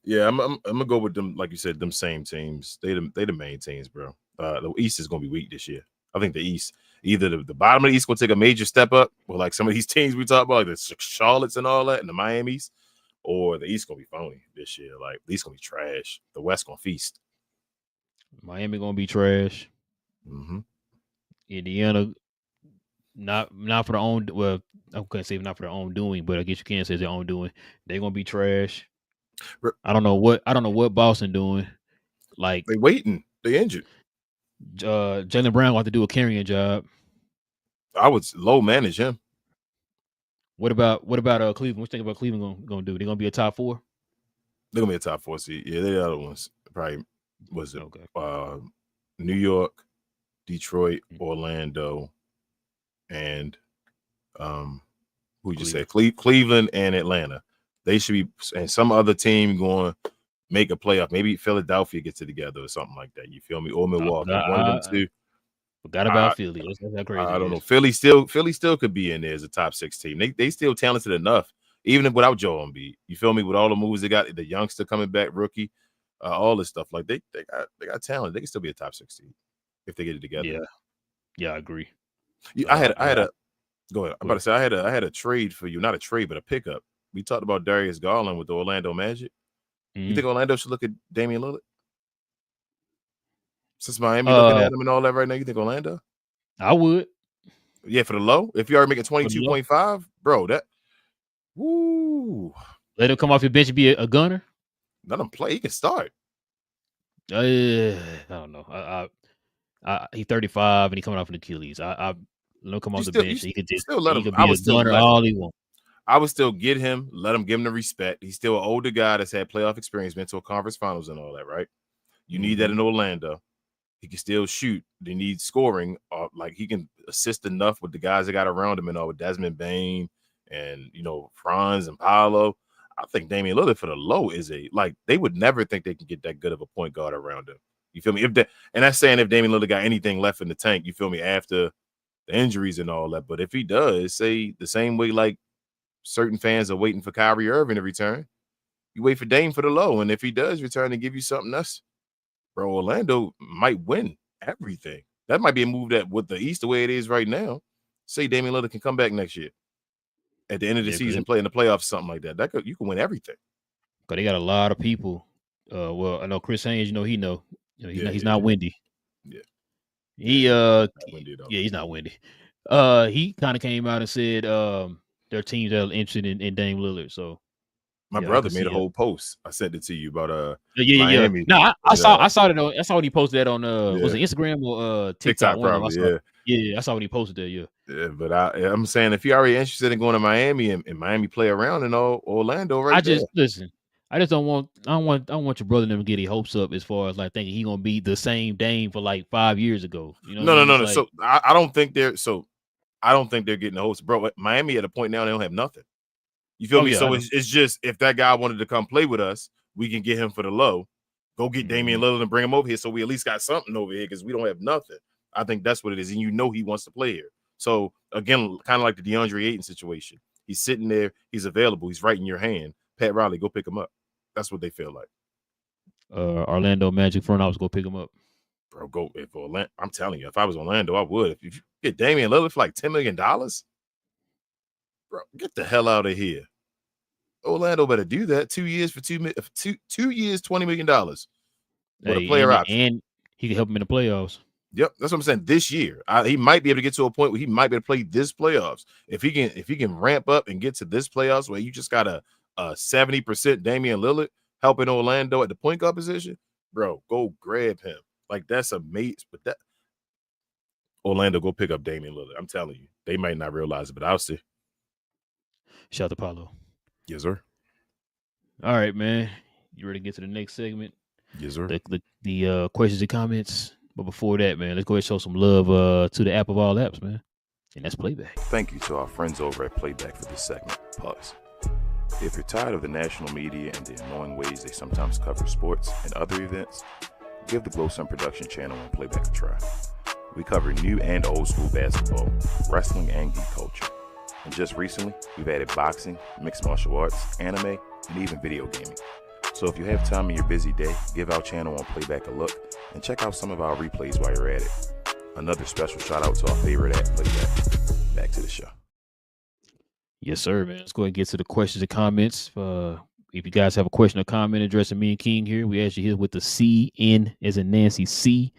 yeah, I'm gonna go with them. Like you said, them same teams. They the main teams, bro. The East is gonna be weak this year. I think the East, either the bottom of the East, gonna take a major step up, or like some of these teams we talk about, like the Charlottes and all that, and the Miamis, or the East gonna be phony this year. Like the East gonna be trash. The West gonna feast. Miami gonna be trash. Mm-hmm. Indiana, not for their own. Well, I can't say not for their own doing, but I guess you can say it's their own doing. They're gonna be trash. I don't know what Boston doing. Like they waiting. They injured. Jaylen Brown will have to do a carrying job. I would low manage him. What about Cleveland? What you think about Cleveland gonna do? They're gonna be a top 4? They're gonna be a top 4 seed. Yeah, they're the other ones. Probably was it New York, Detroit, Orlando, and who you say Cleveland and Atlanta. They should be, and some other team going to make a playoff. Maybe Philadelphia gets it together or something like that. You feel me? Or Milwaukee. One of them two. Forgot about Philly. That's how crazy. I don't know. Philly still could be in there as a top 6 team. They still talented enough, even without Joel Embiid. You feel me? With all the moves they got, the youngster coming back, rookie, all this stuff. Like they got talent. They can still be a top 6 team if they get it together. Yeah, I agree. I had a go ahead. I'm about to say I had a trade for you, not a trade, but a pickup. We talked about Darius Garland with the Orlando Magic. Mm-hmm. You think Orlando should look at Damian Lillard? Since Miami looking at him and all that right now, you think Orlando? I would. Yeah, for the low. If you already making 22.5, bro, that woo. Let him come off your bench and be a gunner. Let him play. He can start. I don't know. He's 35 and he coming off an Achilles. I let him come off the bench. He could just let him be a gunner all he wants. I would still give him the respect. He's still an older guy that's had playoff experience, been to a conference finals and all that, right? You need that in Orlando. He can still shoot. They need scoring. Like he can assist enough with the guys that got around him and all with Desmond Bain and Franz and Paolo. I think Damian Lillard for the low is they would never think they can get that good of a point guard around him. You feel me? And that's saying if Damian Lillard got anything left in the tank, you feel me, after the injuries and all that. But if he does, say the same way like certain fans are waiting for Kyrie Irving to return, you wait for Dame for the low. And if he does return and give you something else, bro, Orlando might win everything. That might be a move that with the East the way it is right now, say Damian Lillard can come back next year at the end of the season, play in the playoffs, something like that. You can win everything. Because they got a lot of people. Well, I know Chris Haynes, he's not windy. Yeah. He's not windy. He kind of came out and said there are teams that are interested in Dame Lillard. So my brother made a whole post. I sent it to you about Miami. No, I saw it on. I saw when he posted that on was it Instagram or TikTok? Probably, yeah. I saw when he posted that. Yeah, but I'm saying if you're already interested in going to Miami and Miami play around in Orlando, right? Listen. I don't want your brother to get his hopes up as far as like thinking he gonna be the same Dame for like 5 years ago. No. So I don't think they're getting the hopes, bro. Miami at a point now they don't have nothing. You feel me? So it's just if that guy wanted to come play with us, we can get him for the low. Go get Damian Lillard and bring him over here, so we at least got something over here because we don't have nothing. I think that's what it is, and he wants to play here. So again, kind of like the DeAndre Ayton situation, he's sitting there, he's available, he's right in your hand. Pat Riley, go pick him up. That's what they feel like. Orlando Magic front office go pick him up. Bro, go if Orlando. I'm telling you, if I was Orlando, I would. If you get Damian Lillard for like $10 million, bro, get the hell out of here. Orlando better do that. 2 years for 2 years, $20 million with a player option, and he can help him in the playoffs. Yep, that's what I'm saying. This year, he might be able to get to a point where he might be able to play this playoffs. If he can ramp up and get to this playoffs where you just got a 70% Damian Lillard helping Orlando at the point guard position, bro, go grab him. Like that's amazing. But that Orlando go pick up Damian Lillard. I'm telling you, they might not realize it, but I'll see. Shout out to Paulo. Yes, sir. All right, man. You ready to get to the next segment? Yes, sir. The questions and comments. But before that, man, let's go ahead and show some love to the app of all apps, man. And that's Playback. Thank you to our friends over at Playback for this segment. Pause. If you're tired of the national media and the annoying ways they sometimes cover sports and other events, give the Glow Sun Production channel on Playback a try. We cover new and old school basketball, wrestling, and geek culture. And just recently, we've added boxing, mixed martial arts, anime, and even video gaming. So if you have time in your busy day, give our channel on Playback a look and check out some of our replays while you're at it. Another special shout out to our favorite app, Playback. Back to the show. Yes, sir, man. Let's go ahead and get to the questions and comments. If you guys have a question or comment addressing me and King here, we ask you here with the C-N as in Nancy C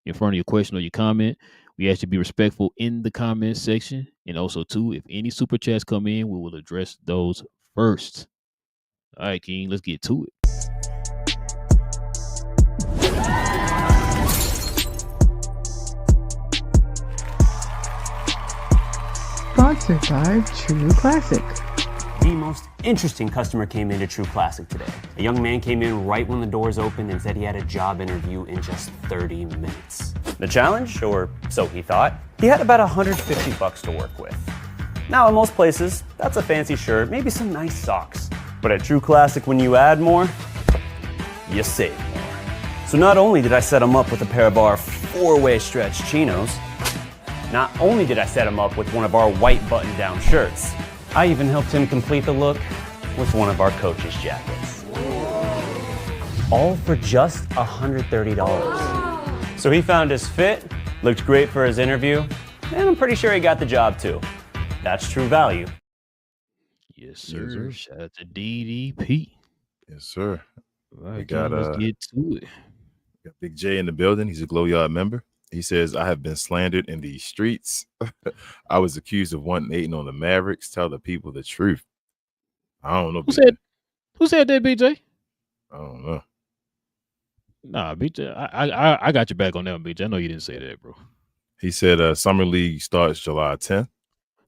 in front of your question or your comment. We ask you to be respectful in the comment section. And also, too, if any super chats come in, we will address those first. All right, King, let's get to it. Sponsored by True Classic. The most interesting customer came into True Classic today. A young man came in right when the doors opened and said he had a job interview in just 30 minutes. The challenge, or so he thought, he had about $150 to work with. Now, in most places, that's a fancy shirt, maybe some nice socks. But at True Classic, when you add more, you save more. So not only did I set him up with a pair of our 4-way stretch chinos, not only did I set him up with one of our white button-down shirts, I even helped him complete the look with one of our coach's jackets. All for just $130. So he found his fit, looked great for his interview, and I'm pretty sure he got the job too. That's true value. Yes, sir. Shout out to DDP. Yes, sir. All right, let's get to it. Got Big J in the building. He's a Glow Yard member. He says, I have been slandered in these streets. I was accused of hating on the Mavericks. Tell the people the truth. I don't know. Who said that, BJ? I don't know. Nah, BJ, I got your back on that one, BJ. I know you didn't say that, bro. He said Summer League starts July 10th.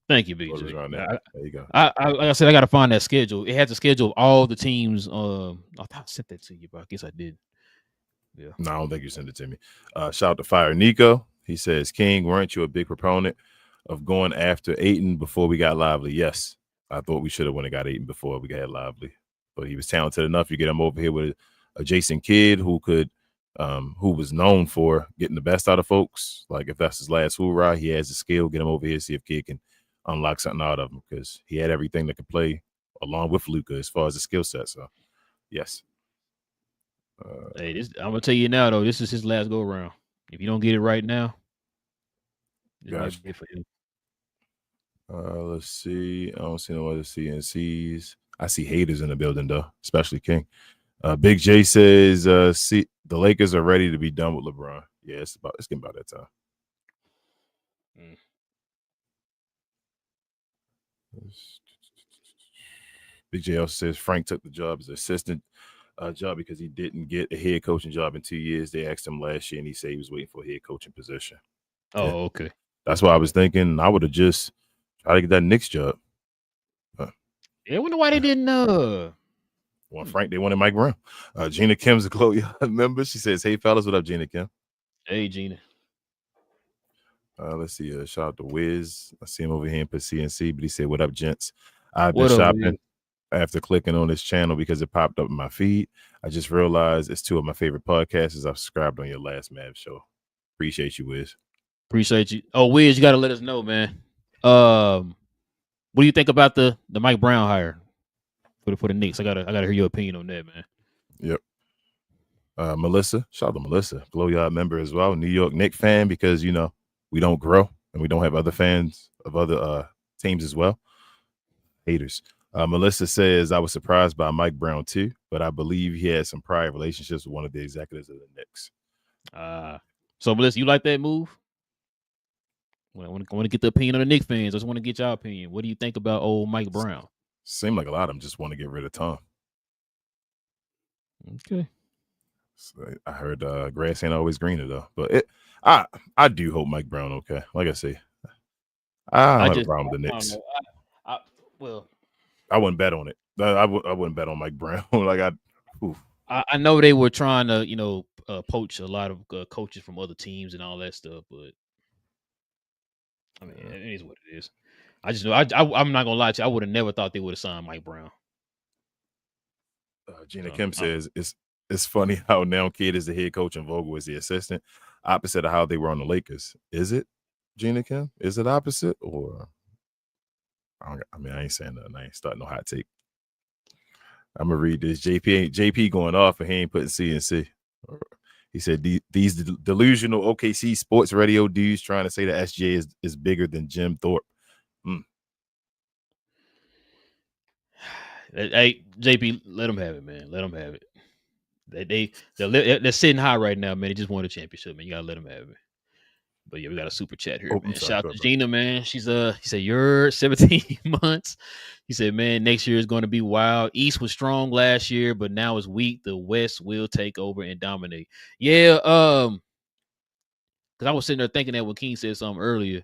Thank you, BJ. There you go. Like I said, I got to find that schedule. It has the schedule of all the teams. I thought I sent that to you, but I guess I did. Yeah. No, I don't think you sent it to me. Shout out to Fire Nico. He says, King, weren't you a big proponent of going after Ayton before we got Lively? Yes. I thought we should have went and got Ayton before we got Lively. But he was talented enough. You get him over here with a Jason Kidd who was known for getting the best out of folks. Like if that's his last hoorah, he has the skill. Get him over here, see if Kidd can unlock something out of him because he had everything that could play along with Luka as far as the skill set. So, yes. Hey, I'm gonna tell you now though. This is his last go around. If you don't get it right now, this might be it for him. Let's see. I don't see no other CNCs. I see haters in the building though, especially King. Big J says, "See, the Lakers are ready to be done with LeBron." Yeah, it's getting about that time. Big J also says Frank took the job as assistant job because he didn't get a head coaching job in 2 years. They asked him last year, and he said he was waiting for a head coaching position. Oh, Yeah. okay. That's why I was thinking I would have just tried to get that Knicks job. Yeah, I wonder why they didn't. Well, Frank, they wanted Mike Brown. Gina Kim's a Chloe member. She says, "Hey fellas, what up, Gina Kim?" Hey, Gina. Let's see. Shout out to Wiz. I see him over here in CNC, but he said, "What up, gents? I've been What up, shopping Wiz? after clicking on this channel because it popped up in my feed. I just realized it's two of my favorite podcasts. I've subscribed on your last Mav show. Appreciate you, Wiz. Appreciate you. Oh, Wiz, you got to let us know, man. What do you think about the Mike Brown hire for the Knicks? I gotta hear your opinion on that, man. Yep. Melissa, shout out to Melissa, Glow Yard member as well, New York Knicks fan because we don't grow and we don't have other fans of other teams as well. Haters. Melissa says, I was surprised by Mike Brown too, but I believe he had some prior relationships with one of the executives of the Knicks. So Melissa, you like that move? I want to get the opinion of the Knicks fans. I just want to get your opinion. What do you think about old Mike Brown? Seemed like a lot of them just want to get rid of Tom. Okay. So I heard grass ain't always greener though, but I do hope Mike Brown okay. Like I say, I don't have a problem with the Knicks. I wouldn't bet on it. I wouldn't bet on Mike Brown. I know they were trying to poach a lot of coaches from other teams and all that stuff, but I mean it is what it is. I just know I'm not gonna lie to you. I would have never thought they would have signed Mike Brown. Gina Kim says it's funny how now Kidd is the head coach and Vogel is the assistant, opposite of how they were on the Lakers. Is it, Gina Kim? Is it opposite or? I ain't saying nothing. I ain't starting no hot take. I'm gonna read this. JP going off and he ain't putting CNC. He said these delusional OKC sports radio dudes trying to say that SGA is bigger than Jim Thorpe. Hey, JP, let them have it, man. Let them have it. They're sitting high right now, man. They just won a championship, man. You gotta let them have it. But yeah, we got a super chat here, man. Shout out to Gina, man. He said you're 17 months. He said, man, next year is going to be wild. East was strong last year, but now it's weak. The West will take over and dominate. Yeah, because I was sitting there thinking that when King said something earlier.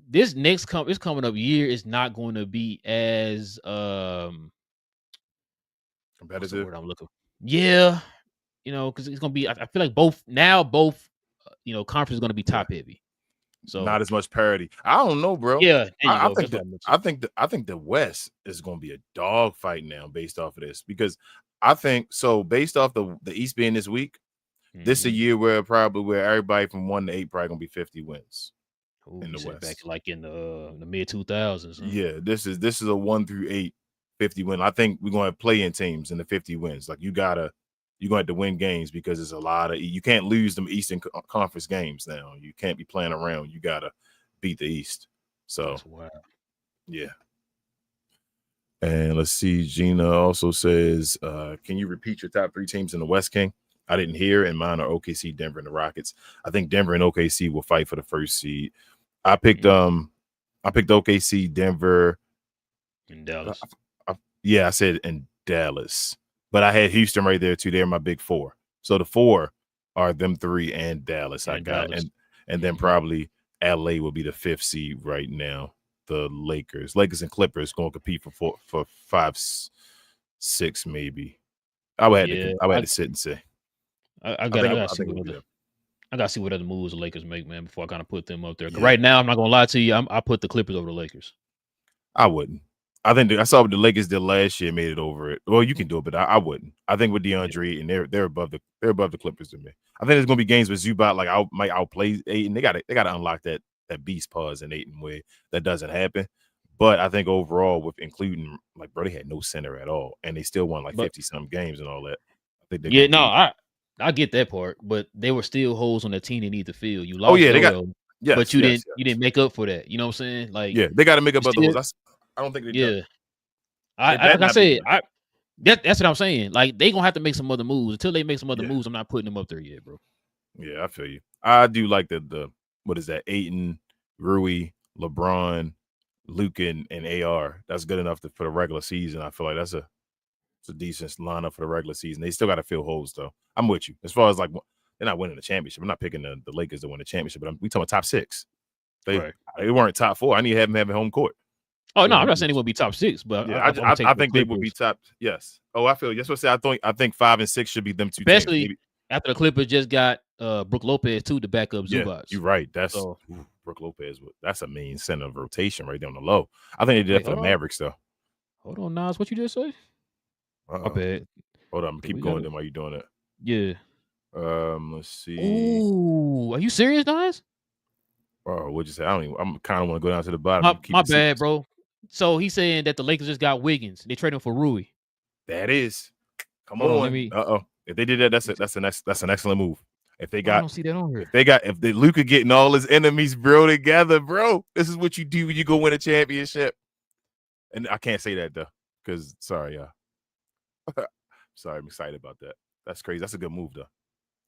This next coming up year is not going to be as competitive. What's the word I'm looking for? Yeah, because it's gonna be. I feel like both conference is gonna be top heavy. So not as much parity. I don't know, bro. Yeah, I think the West is gonna be a dog fight now based off of this because I think so based off the East being this week. This is a year where everybody from 1 to 8 probably gonna be 50 wins. In the West, back like in the mid 2000s. Huh? Yeah, this is a 1 through 8 50 win. I think we're going to play in teams in the 50 wins. Like you're going to have to win games because there's a lot of you can't lose them Eastern Conference games now. You can't be playing around. You got to beat the East. So yeah. And let's see. Gina also says, "Can you repeat your top 3 teams in the West, King?" I didn't hear, and mine are OKC, Denver, and the Rockets. I think Denver and OKC will fight for the first seed. I picked OKC, Denver, and Dallas. I said in Dallas, but I had Houston right there too. They're my big 4. So the 4 are them 3 and Dallas. And then probably LA will be the 5th seed right now. The Lakers and Clippers going to compete for 5, 6 maybe. I would have to sit and say. I think gotta see it would what be other them. I gotta see what other moves the Lakers make, man, before I kind of put them up there. Yeah. Right now, I'm not gonna lie to you. I put the Clippers over the Lakers. I wouldn't. I think I saw what the Lakers did last year, made it over it. Well, you can do it, but I wouldn't. I think with DeAndre and they're above the Clippers to me. I think there's gonna be games with Zubac might outplay Ayton. They gotta unlock that beast pause in Ayton where that doesn't happen. But I think overall, with including like bro, they had no center at all, and they still won like 50-some games and all that. I think they're I get that part, but they were still holes on the team they need to fill. You Oh lost yeah, they got Joel, yes, but you yes, didn't make up for that. You know what I'm saying? Like yeah, they got to make up you other still, holes. I don't think they yeah. done. Like I said, that's what I'm saying. Like they gonna have to make some other moves. Until they make some other moves, I'm not putting them up there yet, bro. Yeah, I feel you. I do like the what is that? Ayton, Rui, LeBron, Luke, and AR. That's good enough for the regular season. I feel like it's a decent lineup for the regular season. They still got to fill holes though. I'm with you. As far as like they're not winning the championship. I'm not picking the Lakers to win the championship, but we talking about top 6. They weren't top 4. I need to have them having home court. Oh no, I'm not saying they would be top 6, but yeah, I think they would be top. Yes. Oh, I feel. That's what I say. I think 5 and 6 should be them two. Especially teams. after the Clippers just got Brook Lopez too to back up Zubac. Yeah, you're right. That's Brook Lopez. That's a main center of rotation right down the low. I think they did that for the Mavericks though. Hold on, Nas. What you just say? My bad. Hold on, keep going. Then while you doing it. Yeah. Let's see. Ooh, are you serious, Nas? Oh, what'd you say? I'm kind of want to go down to the bottom. My bad, bro. So he's saying that the Lakers just got Wiggins. They traded him for Rui. That is. Come on. If they did that, that's an excellent move. If they got, I don't see that on here. If Luka getting all his enemies, bro, together, bro. This is what you do when you go win a championship. And I can't say that though, because sorry, sorry, I'm excited about that. That's crazy. That's a good move though.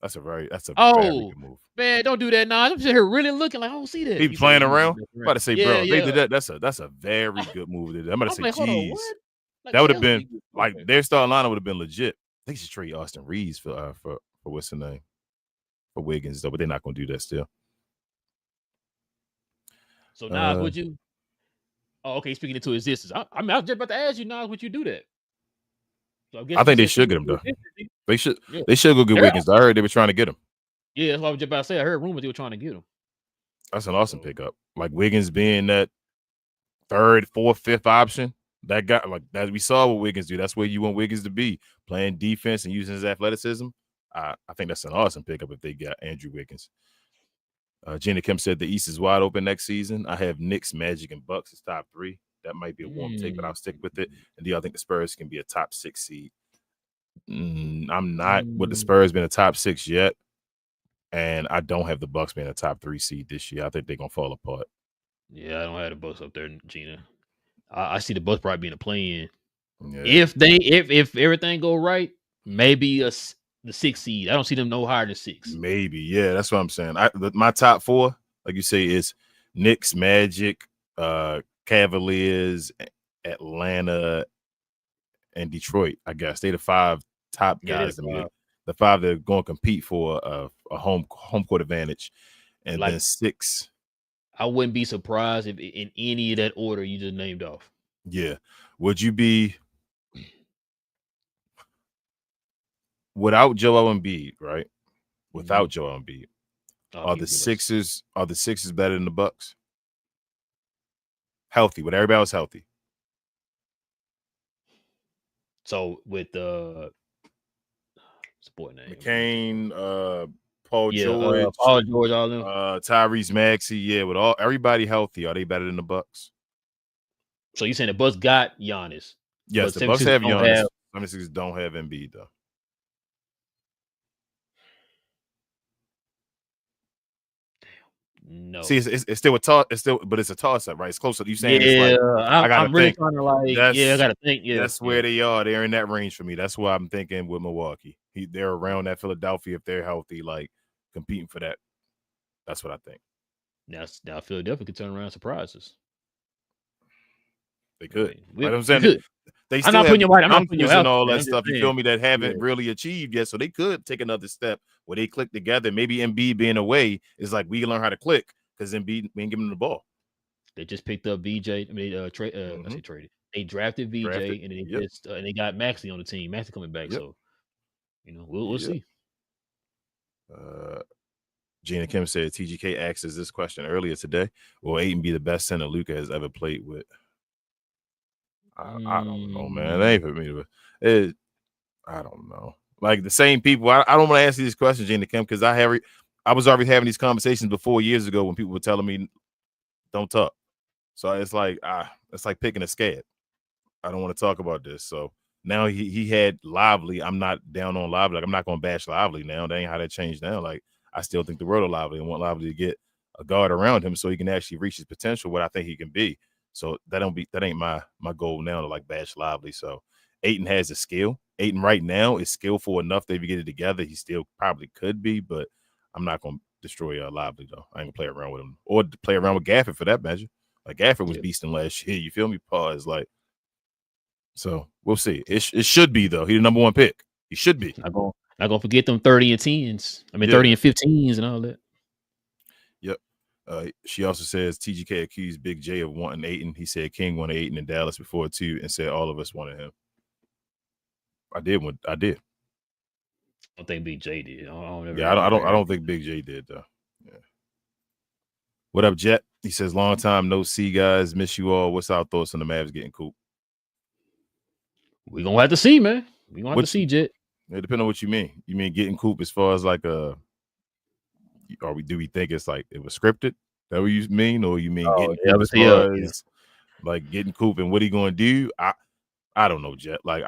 That's a very good move. Man, don't do that, Nas. I'm just here really looking like I don't see that. He playing around. I'm about to say, bro, yeah. they did that. That's a very good move. I'm about to say, like, geez, like, that would have been like their starting lineup would have been legit. They should trade Austin Reeves for what's the name for Wiggins though, but they're not going to do that still. So Nas, would you? Oh, okay. Speaking into existence, I was just about to ask you, Nas, would you do that? So I think they should get him though. They should go get Wiggins. I heard they were trying to get him. Yeah, that's what I was just about to say. I heard rumors they were trying to get him. That's an awesome pickup. Like Wiggins being that 3rd, 4th, 5th option. That guy, like as we saw what Wiggins do, that's where you want Wiggins to be, playing defense and using his athleticism. I think that's an awesome pickup if they got Andrew Wiggins. Gina Kim said the East is wide open next season. I have Knicks, Magic, and Bucks as top 3. That might be a warm take, but I'll stick with it. And do I think the Spurs can be a top 6 seed? I'm not with the Spurs being a top 6 yet. And I don't have the Bucks being a top 3 seed this year. I think they're gonna fall apart. Yeah, I don't have the Bucks up there, Gina. I see the Bucks probably being a play-in. Yeah. If everything go right, maybe the 6th seed. I don't see them no higher than 6. Maybe, yeah, that's what I'm saying. My top 4, like you say, is Knicks, Magic, Cavaliers, Atlanta, and Detroit. I guess they're the 5 top guys to me. The 5 that are going to compete for a home court advantage, and then 6. I wouldn't be surprised if in any of that order you just named off. Yeah, would you be without Joel Embiid? Right, without Joel Embiid, are the Sixers better than the Bucks? Healthy, when everybody was healthy. So with boy name McCain, Paul George, all of them. Tyrese Maxey, with everybody healthy, are they better than the Bucks? So you saying the Bucks got Giannis? Yes, the Bucks have Giannis. 76ers don't have Embiid though. No. See, it's still a toss. But it's a toss up, right? It's closer. You saying I'm really trying to I gotta think. Yeah, that's where they are. They're in that range for me. That's why I'm thinking with Milwaukee. They're around that Philadelphia if they're healthy, like competing for that. That's what I think. Now Philadelphia could turn around and surprise us. They could. I'm saying they still I'm not putting you right. I'm not putting you and all that stuff. You feel me? That haven't really achieved yet. So they could take another step where they click together. Maybe Embiid being away is like we learn how to click because Embiid we ain't giving them the ball. They just picked up VJ. I mean, I say traded. They drafted VJ and they and they got Maxey on the team. Maxey coming back, so we'll see. Gina Kim said TGK asked us this question earlier today. Will Ayton be the best center Luka has ever played with? I don't know, man. That ain't for me to. I don't know. Like the same people. I don't want to answer these questions, Gina Kim, because I was already having these conversations before years ago when people were telling me don't talk. So it's like picking a scab. I don't want to talk about this. So now he had Lively. I'm not down on Lively. Like I'm not going to bash Lively now. That ain't how that changed now. Like I still think the world of Lively and want Lively to get a guard around him so he can actually reach his potential, what I think he can be. So that ain't my goal now to like bash Lively. So Ayton has a skill. Ayton right now is skillful enough that if you get it together, he still probably could be, but I'm not going to destroy Lively though. I ain't gonna play around with him or play around with Gafford for that measure. Like Gafford was beasting last year. You feel me? Pause. Like, so we'll see. It should be though. He's the number one pick. He should be. Not gonna forget them 30 and 10s. I mean 30 and 15s and all that. Yep. She also says TGK accused Big J of wanting Ayton. He said King wanted Ayton in Dallas before too, and said all of us wanted him. I did. I don't think Big J did. I don't think Big J did though. Yeah. What up, Jet? He says, long time no see, guys. Miss you all. What's our thoughts on the Mavs getting Coop? We're gonna have to see, man. We're gonna have to see, Jet. It depends on what you mean. You mean getting Coop as far as like do we think it's like it was scripted? That what you mean? Or you mean getting Coop as far as like getting Coop and what he gonna do? I don't know, Jet. Like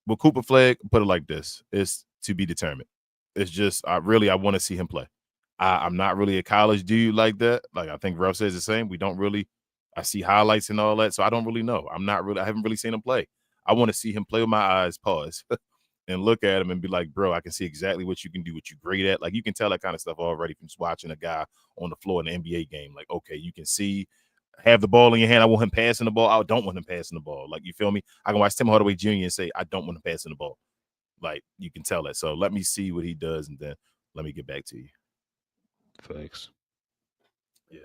with Cooper Flag, put it like this. It's to be determined. It's just I want to see him play. I'm not really a college dude like that. Like I think Ralph says the same. We don't really. I see highlights and all that, so I don't really know. I haven't really seen him play. I want to see him play with my eyes, pause, and look at him and be like, bro, I can see exactly what you can do, what you're great at. Like you can tell that kind of stuff already from just watching a guy on the floor in an NBA game. Like, okay, you can see, have the ball in your hand. I want him passing the ball. I don't want him passing the ball. Like, you feel me? I can watch Tim Hardaway Jr. and say, I don't want him passing the ball. Like, you can tell that. So let me see what he does, and then let me get back to you. Thanks. Yeah.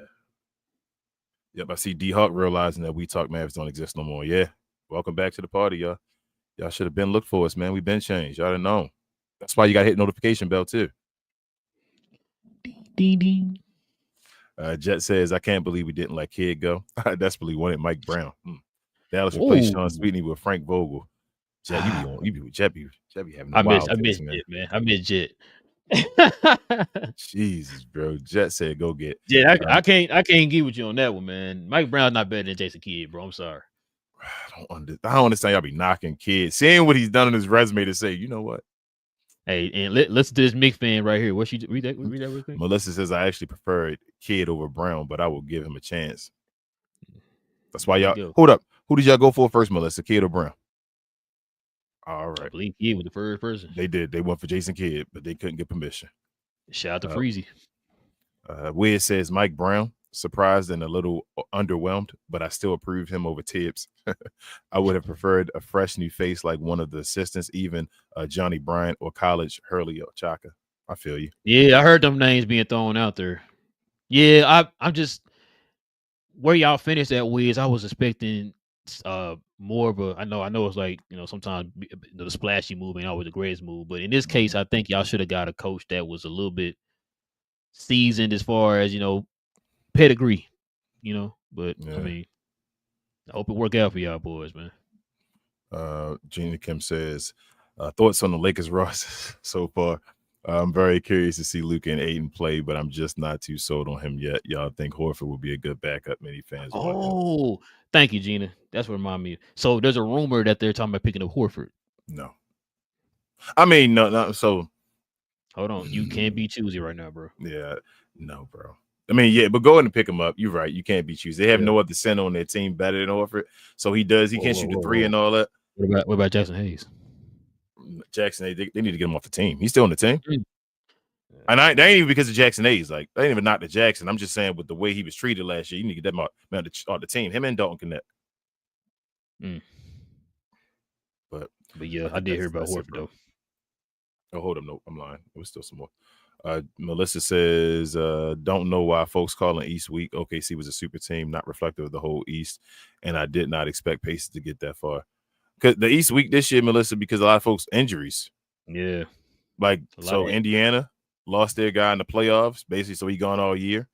Yep, I see D-Hawk realizing that We Talk Mavs don't exist no more. Yeah. Welcome back to the party, y'all. Y'all should have been looked for us, man. We've been changed. Y'all didn't know. That's why you got to hit notification bell, too. Ding, ding. Jet says, I can't believe we didn't let Kid go. I desperately wanted Mike Brown. Dallas replaced Sean Sweetney with Frank Vogel. Jet, you be with Jet be having I miss Jet, man. I miss Jet. Jesus, bro. Jet said, go get. Yeah, I can't get with you on that one, man. Mike Brown's not better than Jason Kidd, bro. I'm sorry. I don't understand y'all be knocking Kidd. Seeing what he's done on his resume to say, you know what? Hey, and listen to this Mick fan right here. What she read that real quick? Melissa says, I actually preferred Kidd over Brown, but I will give him a chance. That's why y'all hold up. Who did y'all go for first, Melissa? Kidd or Brown? All right. I believe Kidd was the first person. They did. They went for Jason Kidd, but they couldn't get permission. Shout out to Freezy. Wiz says Mike Brown, surprised and a little underwhelmed, but I still approved him over Tibbs. I would have preferred a fresh new face like one of the assistants, even Johnny Bryant or college Hurley Chaka. I feel you. Yeah, I heard them names being thrown out there. Yeah, I'm just where y'all finished at Wiz. I was expecting more of a. I know it's like, sometimes the splashy move ain't always the greatest move, but in this case, I think y'all should have got a coach that was a little bit seasoned as far as pedigree. But yeah. I mean, I hope it work out for y'all boys, man. Gina Kim says, thoughts on the Lakers roster so far. I'm very curious to see Luka and Ayton play, but I'm just not too sold on him yet. Y'all think Horford would be a good backup? Many fans. Oh, thank you, Gina. That's what reminded me. So there's a rumor that they're talking about picking up Horford. No. I mean, no. So hold on. You can't be choosy right now, bro. Yeah. No, bro. I mean, yeah, but go ahead and pick him up. You're right. You can't be choosy. They have no other center on their team better than Horford. So he can't shoot the three and all that. What about Jackson Hayes? Jackson, they need to get him off the team. He's still on the team. And that ain't even because of Jackson Hayes. Like, they ain't even knock the Jackson. I'm just saying with the way he was treated last year, you need to get them off the team. Him and Dalton connect. But yeah, I did hear about Horford, though. Oh, hold up. No, I'm lying. There was still some more. Melissa says, don't know why folks calling East weak. OKC was a super team, not reflective of the whole East. And I did not expect Pacers to get that far. Because the East weak this year, Melissa, because a lot of folks injuries. Yeah. Like, so Indiana, lost their guy in the playoffs, basically, so he gone all year.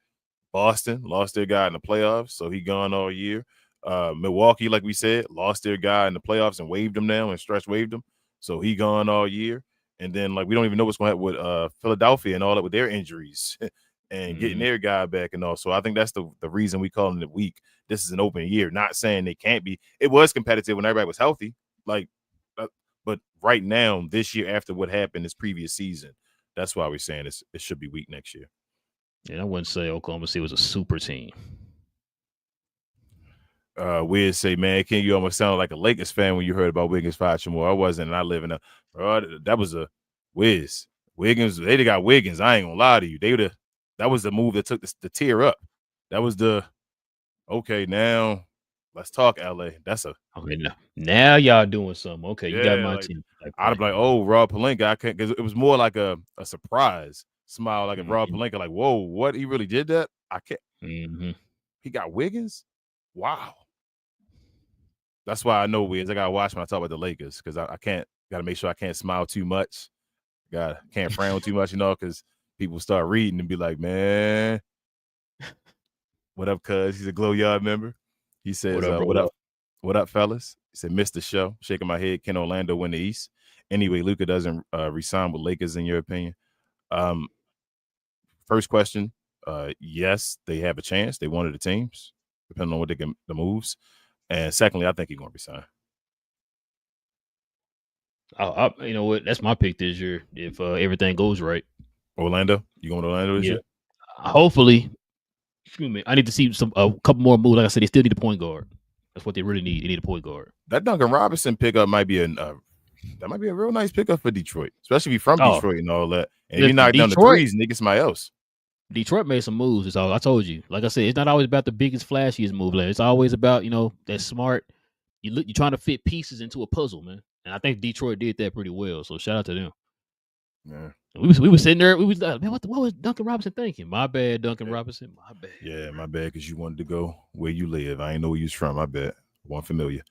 Boston lost their guy in the playoffs, so he gone all year. Milwaukee, like we said, lost their guy in the playoffs and waived him now and stretch waived him, so he gone all year. And then, like, we don't even know what's going to happen with Philadelphia and all that with their injuries and getting their guy back and all. So I think that's the reason we call it weak. This is an open year. Not saying they can't be. It was competitive when everybody was healthy, but right now, this year, after what happened this previous season, that's why we're saying it should be weak next year. Yeah, I wouldn't say Oklahoma City was a super team. We'd say, man, King, you almost sounded like a Lakers fan when you heard about Wiggins fired more. I wasn't, and I live in a that was a Wiz. Wiggins, they got Wiggins. I ain't gonna lie to you. That was the move that took the tear up. That was okay, now let's talk LA. That's okay. Now y'all doing something. Okay, you got my like, team. I'd be like, oh, Rob Pelinka. I can't, because it was more like a surprise smile, like a Rob Pelinka, like, whoa, what? He really did that? I can't. He got Wiggins? Wow. That's why I know Wiz. I gotta watch when I talk about the Lakers, because I can't. Got to make sure I can't smile too much. Can't frown too much, because people start reading and be like, man, what up, cuz? He's a Glow Yard member. He says, what up, fellas? He said, missed the show. Shaking my head. Can Orlando win the East? Anyway, Luka doesn't resign with Lakers, in your opinion? First question, yes, they have a chance. They one of the teams, depending on what they can, the moves. And secondly, I think he's going to resign. You know what? That's my pick this year. If everything goes right, Orlando, you going to Orlando this year? Hopefully. Excuse me. I need to see a couple more moves. Like I said, they still need a point guard. That's what they really need. They need a point guard. That Duncan Robinson pickup might be a real nice pickup for Detroit, especially if you're from Detroit and all that. And if you knock down the threes and they get somebody else. Detroit made some moves. That's all I told you. Like I said, it's not always about the biggest, flashiest move. It's always about that smart. You're trying to fit pieces into a puzzle, man. And I think Detroit did that pretty well. So shout out to them. Yeah. We were sitting there. We was like, man, what was Duncan Robinson thinking? My bad, Duncan Robinson. My bad. Yeah, my bad, because you wanted to go where you live. I ain't know where you was from. My bad. One familiar.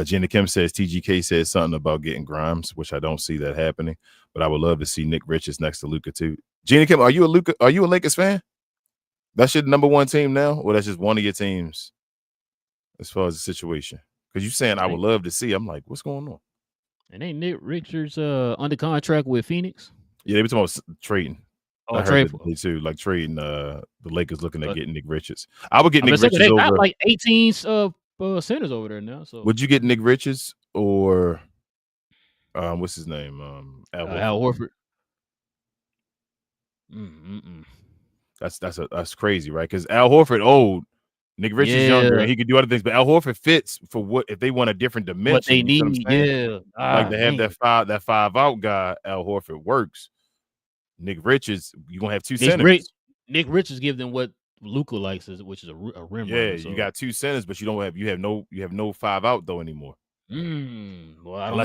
Jenna Kim says TGK said something about getting Grimes, which I don't see that happening. But I would love to see Nick Richards next to Luka too. Jenna Kim, are you a Lakers fan? That's your number one team now, or that's just one of your teams as far as the situation? Because you're saying I would love to see. I'm like, what's going on? And ain't Nick Richards under contract with Phoenix? Yeah, they were talking about trading. Oh, trade too, like trading the Lakers looking at getting Nick Richards. I would get Nick Richards they over. got like 18 centers over there now. So would you get Nick Richards or what's his name? Al Horford. That's crazy, right? Because Al Horford old, Nick Richards younger, and he could do other things. But Al Horford fits for what if they want a different dimension. What they need, like to have that five out guy. Al Horford works. Nick Richards, you're gonna have two centers. Nick Richards give them what Luka likes, which is a rim. Yeah, runner, so. You got two centers, but you have no five out though anymore. Well, I don't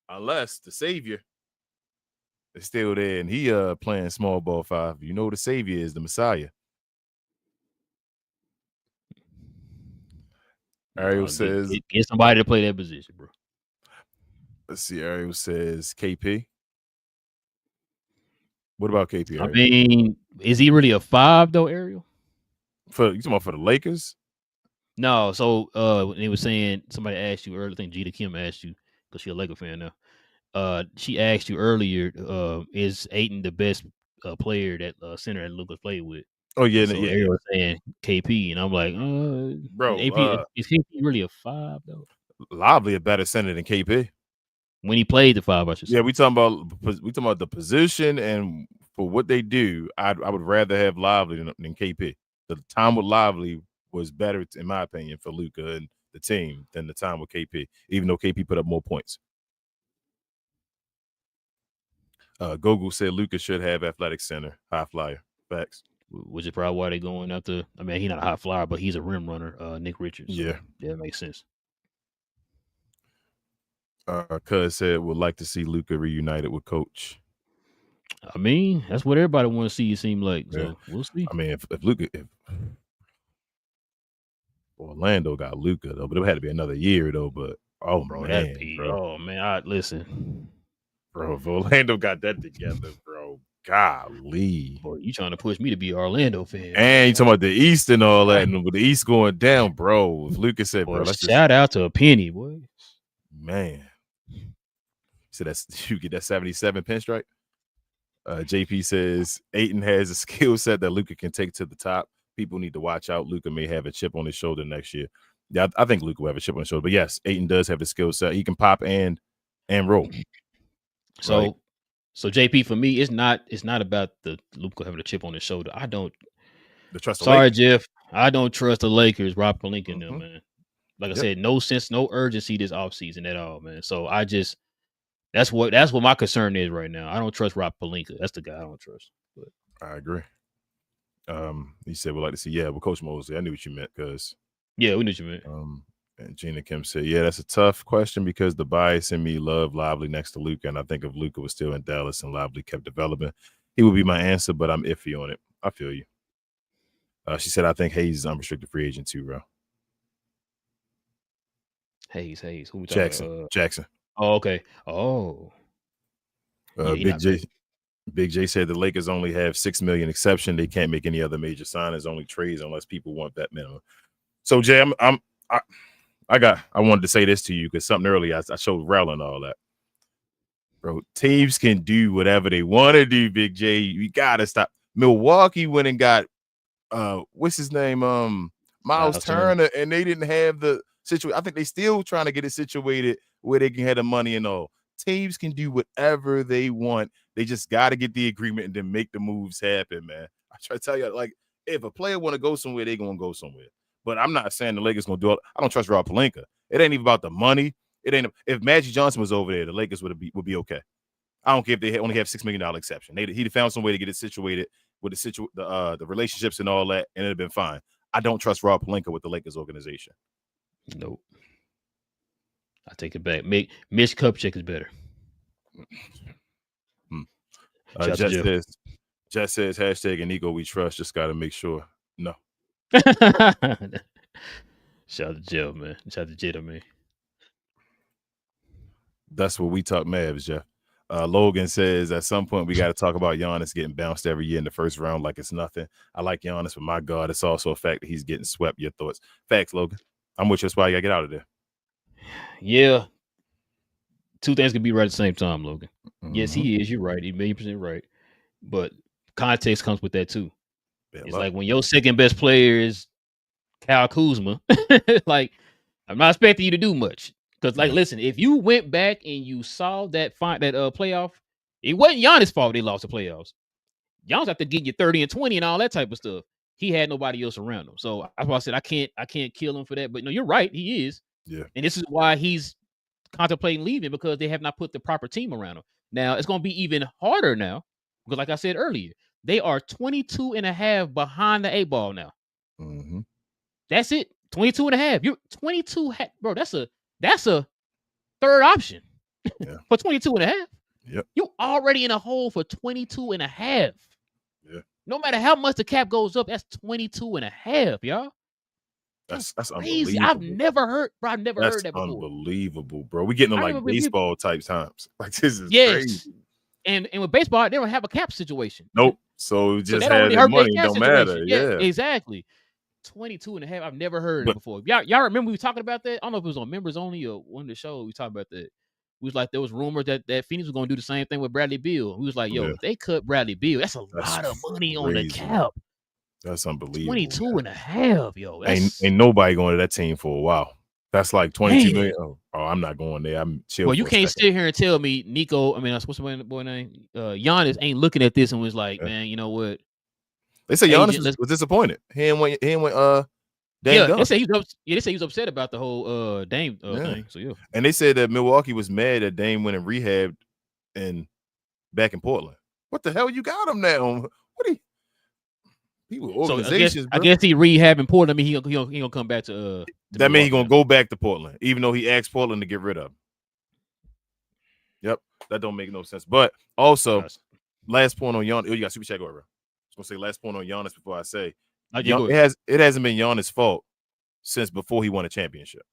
unless the savior is still there and he playing small ball five. You know the savior is the Messiah. Ariel says get somebody to play that position, bro. Let's see. Ariel says KP. What about KP? Ariel? I mean, is he really a 5 though, Ariel? You talking about for the Lakers? No. So when they were saying, somebody asked you earlier, I think Gita Kim asked you, because she's a Laker fan now. She asked you earlier, is Ayton the best player that center that Luka played with? Oh yeah, so Ariel was saying KP, and I'm like, bro, is KP really a 5 though? Lively a better center than KP. When he played the 5, I should say. Yeah, we talking about the position and for what they do. I would rather have Lively than KP. The time with Lively was better, in my opinion, for Luka and the team than the time with KP. Even though KP put up more points. Gogo said Luka should have athletic center, high flyer. Facts. Which is probably why they're going after. I mean, he's not a high flyer, but he's a rim runner. Nick Richards. Yeah, that makes sense. Cuz said would like to see Luka reunited with Coach. I mean, that's what everybody wants to see. It seems like so. We'll see. I mean, if Orlando got Luka though, but it had to be another year though. But bro, listen, bro, if Orlando got that together, bro, Golly. Boy, you trying to push me to be an Orlando fan? And you talking about the East and all that, and with the East going down, bro. If Lucas said, Boy, bro, let's just shout out to a penny, boy. man. So that's you get that 77 pinstripe. JP says Ayton has a skill set that Luka can take to the top. People need to watch out. Luka may have a chip on his shoulder next year. Yeah, I think Luka will have a chip on his shoulder. But yes, Ayton does have the skill set. He can pop and roll. So, right? so JP for me, it's not about the Luka having a chip on his shoulder. I don't. Trust Sorry, Lakers. Jeff. I don't trust the Lakers. Rob Pelinka, them, man. Like I Yep. said, no sense, no urgency this offseason at all, man. So I just that's what my concern is right now. I don't trust Rob Pelinka. That's the guy I don't trust. But I agree. He said we'd like to see, well, Coach Mosley. I knew what you meant because yeah, we knew what you meant. And Gina Kim said, yeah, that's a tough question because the bias in me love Lively next to Luka, and I think if Luka was still in Dallas and Lively kept developing, he would be my answer, but I'm iffy on it. I feel you. She said, I think Hayes is unrestricted free agent too, bro. Hayes. Who we Jackson. Jackson. Oh, okay. Oh. Big J said the Lakers only have $6 million exception. They can't make any other major signings, only trades unless people want that minimum. So Jay, I wanted to say this to you because something earlier I showed Relle and all that. Bro, teams can do whatever they want to do, Big J. You gotta stop. Milwaukee went and got what's his name? Miles Turner, and they didn't have the situation. I think they still trying to get it situated where they can have the money and all. Teams can do whatever they want. They just got to get the agreement and then make the moves happen, man. I try to tell you, like, if a player want to go somewhere, they gonna go somewhere. But I'm not saying the Lakers gonna do it. I don't trust Rob Pelinka. It ain't even about the money. It ain't. If Magic Johnson was over there, the Lakers would be okay. I don't care if they only have $6 million exception. He'd found some way to get it situated with the relationships and all that, and it'd have been fine. I don't trust Rob Pelinka with the Lakers organization. Nope. I take it back. Mitch Kupchak is better. Jess says hashtag and ego we trust. Just got to make sure. No. Shout out to Jill, man. Shout out to Jada, man. That's what we talk Mavs, Jeff. Logan says at some point we got to talk about Giannis getting bounced every year in the first round like it's nothing. I like Giannis, but my God, it's also a fact that he's getting swept. Your thoughts? Facts, Logan. I'm with you. That's why you got to get out of there. Yeah. Two things can be right at the same time, Logan. Mm-hmm. Yes, he is. You're right. He's 1,000,000% right. But context comes with that too. It's like when your second best player is Kyle Kuzma, like I'm not expecting you to do much. Because, listen, if you went back and you saw that playoff, it wasn't Giannis' fault they lost the playoffs. Giannis have to get you 30 and 20 and all that type of stuff. He had nobody else around him. So that's why I said I can't kill him for that. But no, you're right. He is. Yeah. And this is why he's contemplating leaving, because they have not put the proper team around him. Now, it's going to be even harder now because, like I said earlier, they are 22 and a half behind the 8 ball now. Mm-hmm. That's it. 22 and a half. You're 22. Bro, that's a third option for 22 and a half. Yep. You already in a hole for 22 and a half. Yeah. No matter how much the cap goes up, that's 22 and a half, y'all. That's crazy. Unbelievable. I've never heard that before. Unbelievable, bro. We getting like baseball type times. Like this is crazy. And with baseball, they don't have a cap situation. Nope. So just have the money, don't matter. Yeah, exactly. 22 and a half. I've never heard it before. Y'all remember we were talking about that? I don't know if it was on Members Only or one of the shows. We talked about that. We was like, there was rumors that Phoenix was going to do the same thing with Bradley Beal. We was like, if they cut Bradley Beal, that's a lot of money on the cap. That's unbelievable. 22 and a half, yo. Ain't nobody going to that team for a while. That's like 22 million. Oh, I'm not going there. I'm chill. Well, you can't sit here and tell me Nico. I mean, what's the boy name? Giannis ain't looking at this and was like, man, you know what? They say Giannis was disappointed. He ain't went. Dame Gunn. They say he was upset about the whole Dame thing. So yeah. And they said that Milwaukee was mad that Dame went and rehabbed and back in Portland. What the hell you got him now? What are you? People organizations. So I guess he rehab in Portland. I mean, he gonna come back to that means he gonna go back to Portland, even though he asked Portland to get rid of him. Yep, that don't make no sense. But also, last point on Giannis. Oh, you got super chat over. I was gonna say last point on Giannis before I say it hasn't been Giannis' fault since before he won a championship.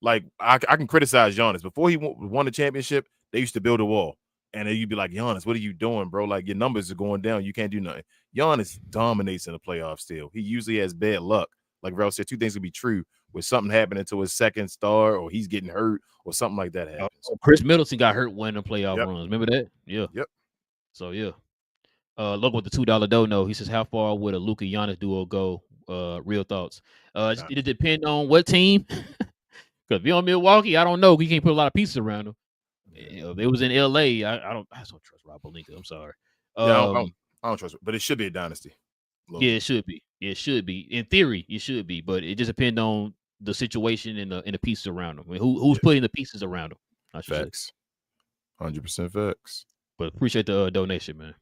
Like I can criticize Giannis before he won the championship. They used to build a wall. And then you'd be like, Giannis, what are you doing, bro? Like, your numbers are going down. You can't do nothing. Giannis dominates in the playoffs still. He usually has bad luck. Like Rel said, two things could be true. With something happening to his second star, or he's getting hurt, or something like that happens. Chris Middleton got hurt when the playoff Yep. runs. Remember that? Yeah. Yep. So, yeah. Look with the $2 dono. He says, how far would a Luka Giannis duo go? Real thoughts. It depend on what team. Because if you're on Milwaukee, I don't know. We can't put a lot of pieces around him. If it was in LA, I don't trust Rob Pelinka. I'm sorry. I don't trust it, but it should be a dynasty. Yeah, it should be. It should be. In theory, it should be, but it just depends on the situation and the pieces around him. I mean, who's putting the pieces around him? I should Facts. 100% facts. But appreciate the donation, man.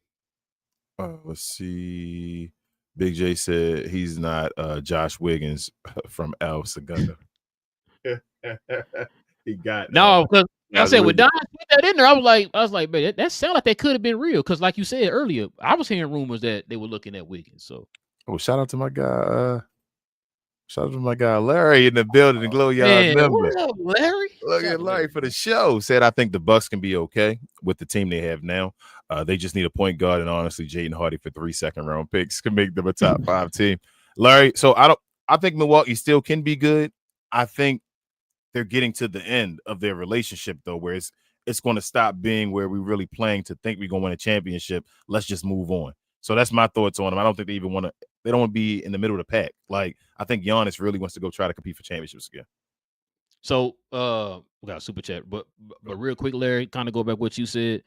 Let's see. Big J said he's not Josh Wiggins from Al Segundo. He got no, because I said with Don put that in there, I was like, man, that sounded like that could have been real. Because like you said earlier, I was hearing rumors that they were looking at Wiggins. So, shout out to my guy. Shout out to my guy Larry in the building, the Glow Yard member. What up, Larry? Look at Larry for the show. Said I think the Bucks can be okay with the team they have now. They just need a point guard, and honestly, Jaden Hardy for 3 second-round picks can make them a top 5 team. Larry, so I think Milwaukee still can be good. I think they're getting to the end of their relationship though, where it's going to stop being where we're really playing to think we're going to win a championship. Let's just move on. So that's my thoughts on them. I don't think they even want to. They don't want to be in the middle of the pack. Like, I think Giannis really wants to go try to compete for championships again. So we got a super chat, but real quick, Larry, kind of go back what you said.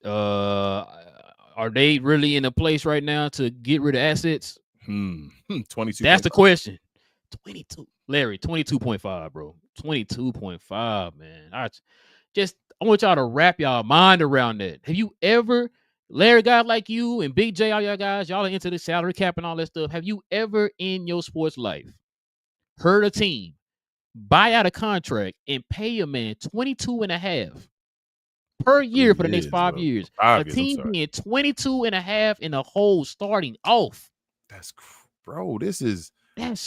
Are they really in a place right now to get rid of assets? 22. That's the question. 22, Larry, 22.5, bro. 22.5, man. I want y'all to wrap y'all mind around that. Have you ever, Larry, guy like you and Big J, all y'all guys, y'all are into the salary cap and all that stuff. Have you ever in your sports life heard a team buy out a contract and pay a man 22.5 per year for the next 5 years? A team being 22.5 in the hole starting off. That's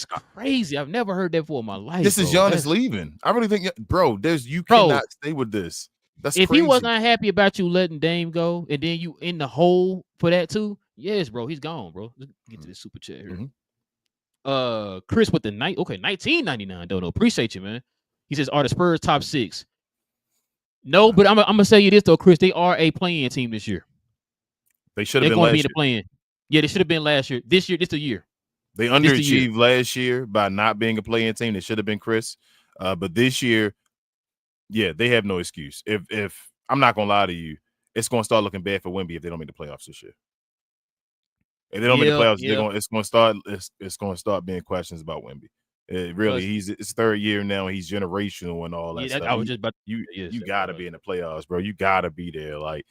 crazy. I've never heard that before in my life. This is Giannis leaving. I really think, bro, you cannot stay with this. That's if crazy. He wasn't happy about you letting Dame go, and then you in the hole for that too. Yes, bro, he's gone, bro. Let's get to this super chat here. Chris with the night. Okay, 1999. Don't know. Appreciate you, man. He says, are the Spurs top 6? No, but I'm gonna say you this though, Chris. They are a play-in team this year. They should have been last year. They're going to be in the play-in. Yeah, they should have been last year. This year, this the year. They underachieved last year by not being a play-in team. They should have been, Chris. But this year, yeah, they have no excuse. If I'm not gonna lie to you, it's gonna start looking bad for Wemby if they don't make the playoffs this year. If they don't make the playoffs, it's gonna start being questions about Wemby. He's his 3rd year now. He's generational and all that stuff. I was just about you gotta be in the playoffs, bro. You gotta be there. Like,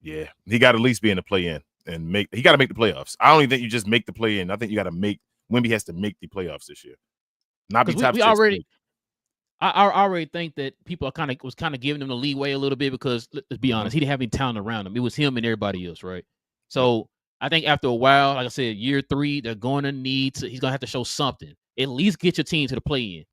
yeah, he got to at least be in the play-in and he got to make the playoffs. I don't even think you just make the play-in. I think you got to Wemby has to make the playoffs this year. Not be top 6. I already think that people are kind of giving him the leeway a little bit because let's be honest, he didn't have any talent around him. It was him and everybody else, right? So I think after a while, like I said, year 3, they're going to he's going to have to show something. At least get your team to the play-in.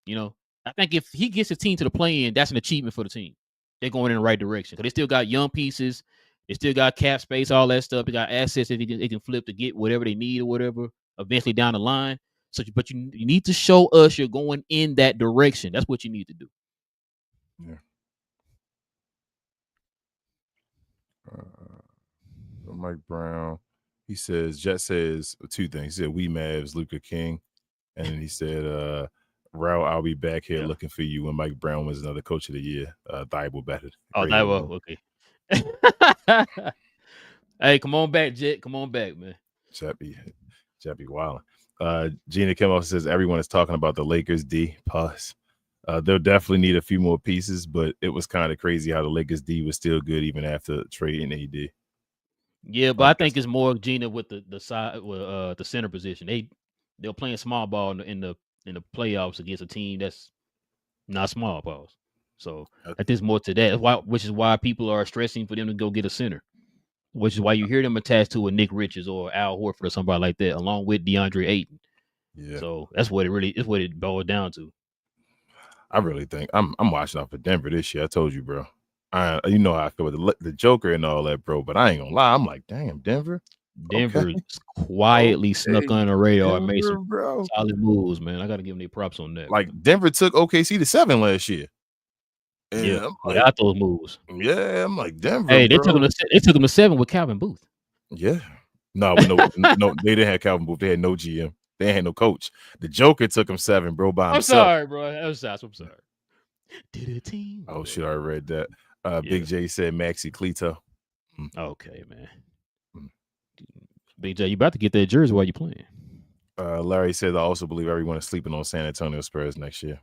You know, I think if he gets his team to the play-in, that's an achievement for the team. They're going in the right direction because they still got young pieces. They still got cap space, all that stuff. They got assets that they can flip to get whatever they need or whatever eventually down the line. So, but you need to show us you're going in that direction. That's what you need to do. Yeah. Mike Brown, Jet says 2 things. He said, we Mavs, Luka King. And then he said, Rel, I'll be back here looking for you when Mike Brown was another coach of the year. Thibault batted. Oh, Thibault, okay. Hey, come on back, Jet. Come on back, man. Jet be wilding. Gina Kimmel says everyone is talking about the Lakers. Pause. They'll definitely need a few more pieces, but it was kind of crazy how the Lakers D was still good even after trading AD. Yeah, but I think it's more Gina with the side with the center position. They're playing small ball in the playoffs against a team that's not small balls. So I think there's more to that. Which is why people are stressing for them to go get a center. Which is why you hear them attached to a Nick Richards or Al Horford or somebody like that, along with DeAndre Ayton. Yeah. So that's what it boils down to. I really think I'm watching out for Denver this year. I told you, bro. You know how I feel with the Joker and all that, bro. But I ain't gonna lie. I'm like, damn, Denver. Denver Okay. quietly snuck on the radar and made Denver, some bro. solid moves, man. I got to give them their props on that. Like Denver took OKC to 7 last year. And yeah, I'm like, without those moves. yeah, I'm like Denver. Hey, they bro. took him to 7 with Calvin Booth. Yeah. No, no, they didn't have Calvin Booth. They had no GM. They had no coach. The Joker took him 7, bro, by himself. I'm sorry, bro. I'm sorry. Did a team? Oh shit, I read that. Big J said Maxi Cleto. Okay, man. Big J, you about to get that jersey while you playing. Larry says I also believe everyone is sleeping on San Antonio Spurs next year.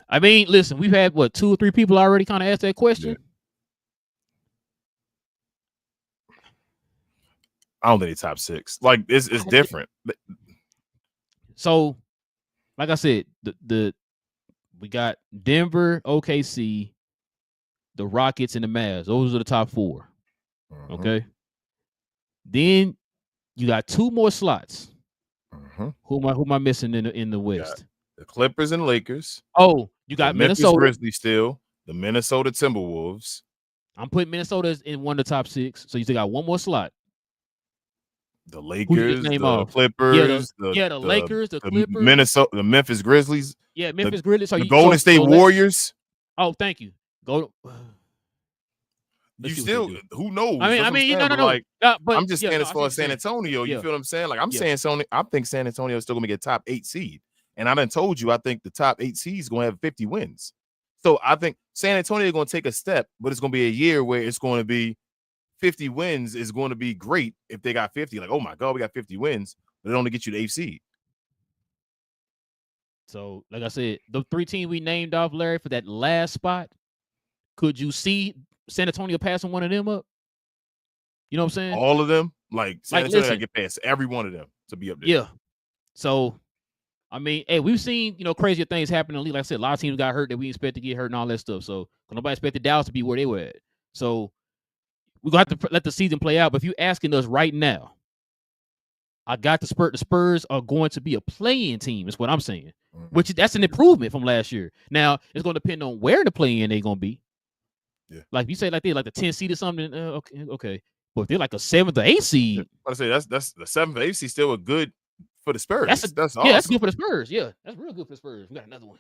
I mean, listen, we've had 2 or 3 people already kind of ask that question. Yeah. I don't think it's top 6. Like it's different. So, like I said, we got Denver, OKC, the Rockets, and the Mavs. Those are the top 4. Mhm. Okay. Then you got 2 more slots. Mhm. Who am I missing in the West? The Clippers and Lakers. Oh, you got the Memphis Minnesota. Grizzlies still. The Minnesota Timberwolves. I'm putting Minnesota in one of the top 6. So you still got 1 more slot. The Lakers, name the off? Clippers, the Lakers, the Clippers, Minnesota, the Memphis Grizzlies. Yeah, Memphis Grizzlies. So the Golden State Warriors. Oh, thank you. Go. You still, who knows? I mean, no. Like, but I'm just saying, as far as San Antonio, you feel what I'm saying? Like, I'm saying, I think San Antonio is still gonna get top 8 seed, and I done told you, I think the top 8 seed is gonna have 50 wins. So I think San Antonio is gonna take a step, but it's gonna be a year where it's going to be 50 wins is going to be great if they got 50. Like, oh my God, we got 50 wins, but it only gets you the 8th seed. So, like I said, the 3 teams we named off, Larry, for that last spot, could you see San Antonio passing one of them up? You know what I'm saying? All of them? Like, San Antonio listen, got to get past every one of them to be up there. Yeah. So, I mean, hey, we've seen, crazier things happen in the league. Like I said, a lot of teams got hurt that we expect to get hurt and all that stuff. So, nobody expected Dallas to be where they were at. So, we're going to have to let the season play out. But if you're asking us right now, I got the Spurs are going to be a play-in team, is what I'm saying. Which that's an improvement from last year. Now, it's going to depend on where the play-in they're going to be. Yeah. Like you say, like they're like the 10th seed or something. Okay. But if they're like a 7th or 8th seed. I say that's the 7th or 8th seed still a good for the Spurs. That's awesome. Yeah, that's good for the Spurs. Yeah, that's real good for the Spurs. We got another one.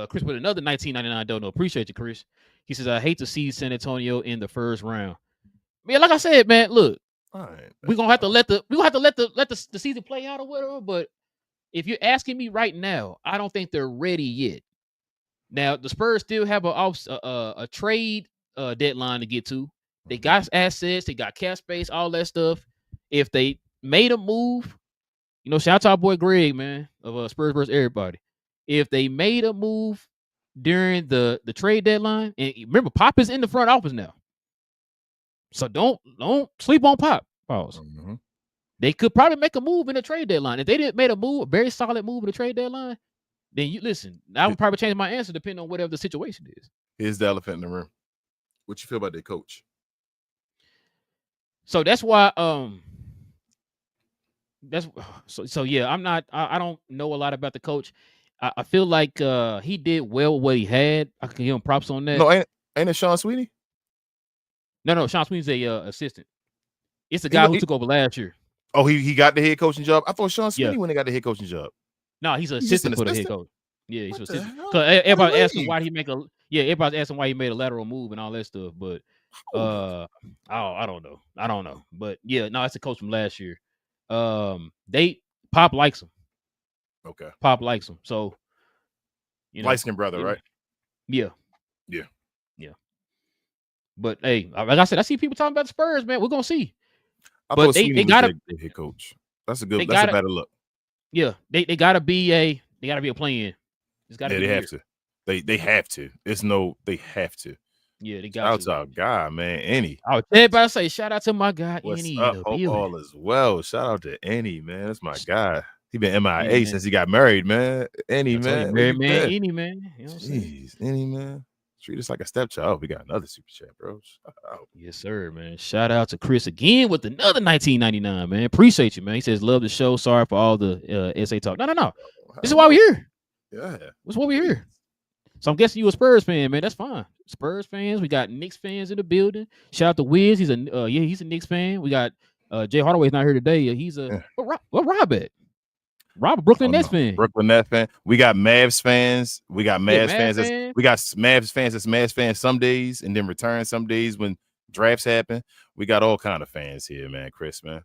Chris with another 1999 dono. Appreciate you, Chris. He says, I hate to see San Antonio in the first round. Man, like I said, man, look, we're gonna have to let the season play out or whatever. But if you're asking me right now, I don't think they're ready yet. Now the Spurs still have a trade deadline to get to. They got assets, they got cap space, all that stuff. If they made a move, shout out to our boy Greg, man, of Spurs versus everybody. If they made a move during the trade deadline, and remember, Pop is in the front office now, so don't sleep on Pop. Pause. Mm-hmm. They could probably make a move in the trade deadline. If they didn't make a move, a very solid move in the trade deadline, then you listen. I would probably change my answer depending on whatever the situation is. Here's the elephant in the room. What you feel about their coach? So that's why yeah, I'm not. I don't know a lot about the coach. I feel like he did well with what he had. I can give him props on that. No, ain't it Sean Sweeney? No, Sean Sweeney's a assistant. It's the guy who took over last year. Oh, he got the head coaching job. I thought Sean Sweeney when they got the head coaching job. No, he's an assistant for the head coach. Yeah, he's an assistant. Because everybody asked him why he everybody's asking why he made a lateral move and all that stuff. But I don't know. But yeah, no, that's the coach from last year. Pop likes him. Okay. Pop likes him. So light-skinned brother, right? Yeah. But hey, like I said, I see people talking about the Spurs, man. We're gonna see. But they got a head coach. That's a better look. Yeah, they gotta be a play-in. It's gotta be. They have to. They have to. They have to. Yeah, they got to. Shout out to our guy, man, Annie. Everybody say shout out to my guy, What's Annie. Up? Hope all is well. Shout out to Annie, man. That's my guy. He been MIA since he got married, man. Annie, man. Married man, Annie, man. You know what I'm saying? Annie, man. Treat us like a stepchild. We got another super chat, bro. Shout out. Yes, sir, man. Shout out to Chris again with another 1999, man. Appreciate you, man. He says, love the show. Sorry for all the SA talk. No. This is why we're here. Yeah. That's why we're here. So I'm guessing you a Spurs fan, man. That's fine. Spurs fans. We got Knicks fans in the building. Shout out to Wiz. He's a Knicks fan. We got Jay Hardaway's not here today. He's a Yeah. what Rob at? Rob a Brooklyn Nets fan. Brooklyn Nets fan. We got Mavs fans. We got Mavs fans. We got Mavs fans that's Mavs fans some days and then return some days when drafts happen. We got all kind of fans here, man. Chris, man.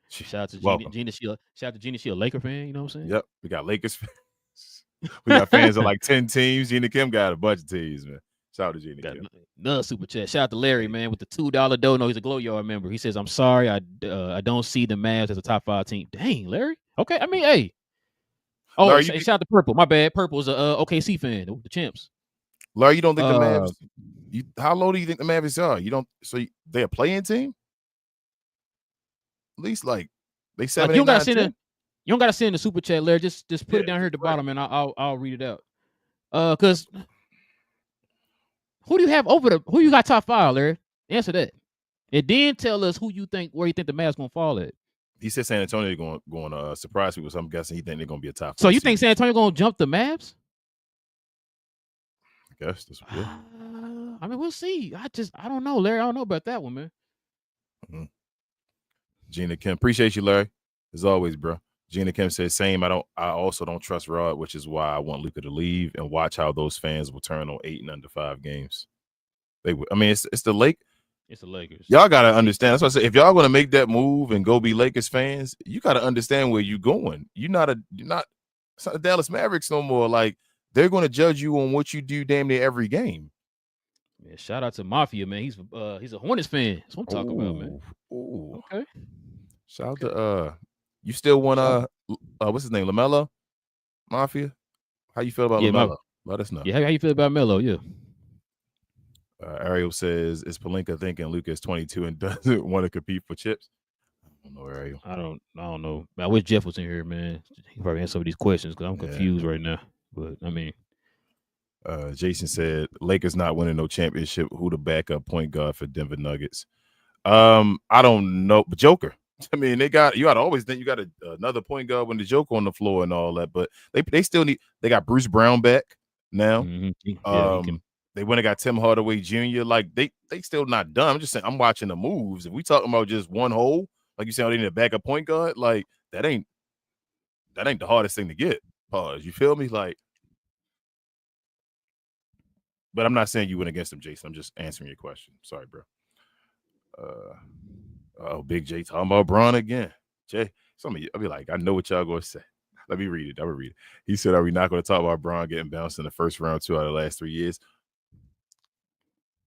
Shout out to Gina Sheila. Shout out to Gina Sheila, Laker fan. You know what I'm saying? Yep. We got Lakers fans. We got fans of like 10 teams. Gina Kim got a bunch of teams, man. Shout out to Gina Kim. Another super chat. Shout out to Larry, man, with the $2 dono. He's a Glow Yard member. He says, "I'm sorry, I don't see the Mavs as a top 5 team." Dang, Larry. Okay, I mean, hey. Oh, Larry, shout out to Purple. My bad. Purple's a OKC fan. The champs. Larry, you don't think the Mavs? How low do you think the Mavericks are? You don't. So they're a play-in team. At least like they 7. Like, you don't gotta send the super chat, Larry. Just put it down here at the bottom, and I'll read it out. Because who do you have who you got top 5, Larry? Answer that, and then tell us where you think the Mavs gonna fall at. He said San Antonio going to surprise people, so I'm guessing he think they're gonna be a top 5. So you think San Antonio gonna jump the Mavs? I guess that's good. I mean, we'll see. I don't know, Larry. I don't know about that one, man. Mm-hmm. Gina Kim, appreciate you, Larry, as always, bro. Gina Kim says, "Same. I also don't trust Rod, which is why I want Luka to leave and watch how those fans will turn on 8 and under 5 games. They would. I mean, it's the Lake. It's the Lakers. Y'all gotta understand. That's what I say. If y'all gonna make that move and go be Lakers fans, you gotta understand where you're going. You're not it's not the Dallas Mavericks no more. Like, they're gonna judge you on what you do damn near every game. Yeah, shout out to Mafia, man. He's a Hornets fan. That's what I'm talking about, man. Ooh. Okay. Shout out to you still want what's his name? LaMelo? Mafia? How you feel about LaMelo? Let us know. Yeah, how you feel about Melo? Yeah. Ariel says, "Is Pelinka thinking Luka is 22 and doesn't want to compete for chips?" I don't know, Ariel. I don't know. I wish Jeff was in here, man. He can probably answer some of these questions because I'm confused right now. But I mean, Jason said, "Lakers not winning no championship. Who the backup point guard for Denver Nuggets?" I don't know, but Joker. I mean, you got to always think you got another point guard when the Joker on the floor and all that. But they still need. They got Bruce Brown back now. Mm-hmm. They went and got Tim Hardaway Jr. Like they still not done. I'm just saying, I'm watching the moves. If we talking about just one hole, like you said, they need a backup point guard. Like that ain't the hardest thing to get. Pause. You feel me? Like, but I'm not saying you went against them, Jason. I'm just answering your question. Sorry, bro. Big J talking about Braun again. Jay, some of you, I'll be like, I know what y'all gonna say. Let me read it. I will read it. He said, "Are we not going to talk about Braun getting bounced in the first round 2 out of the last 3 years?"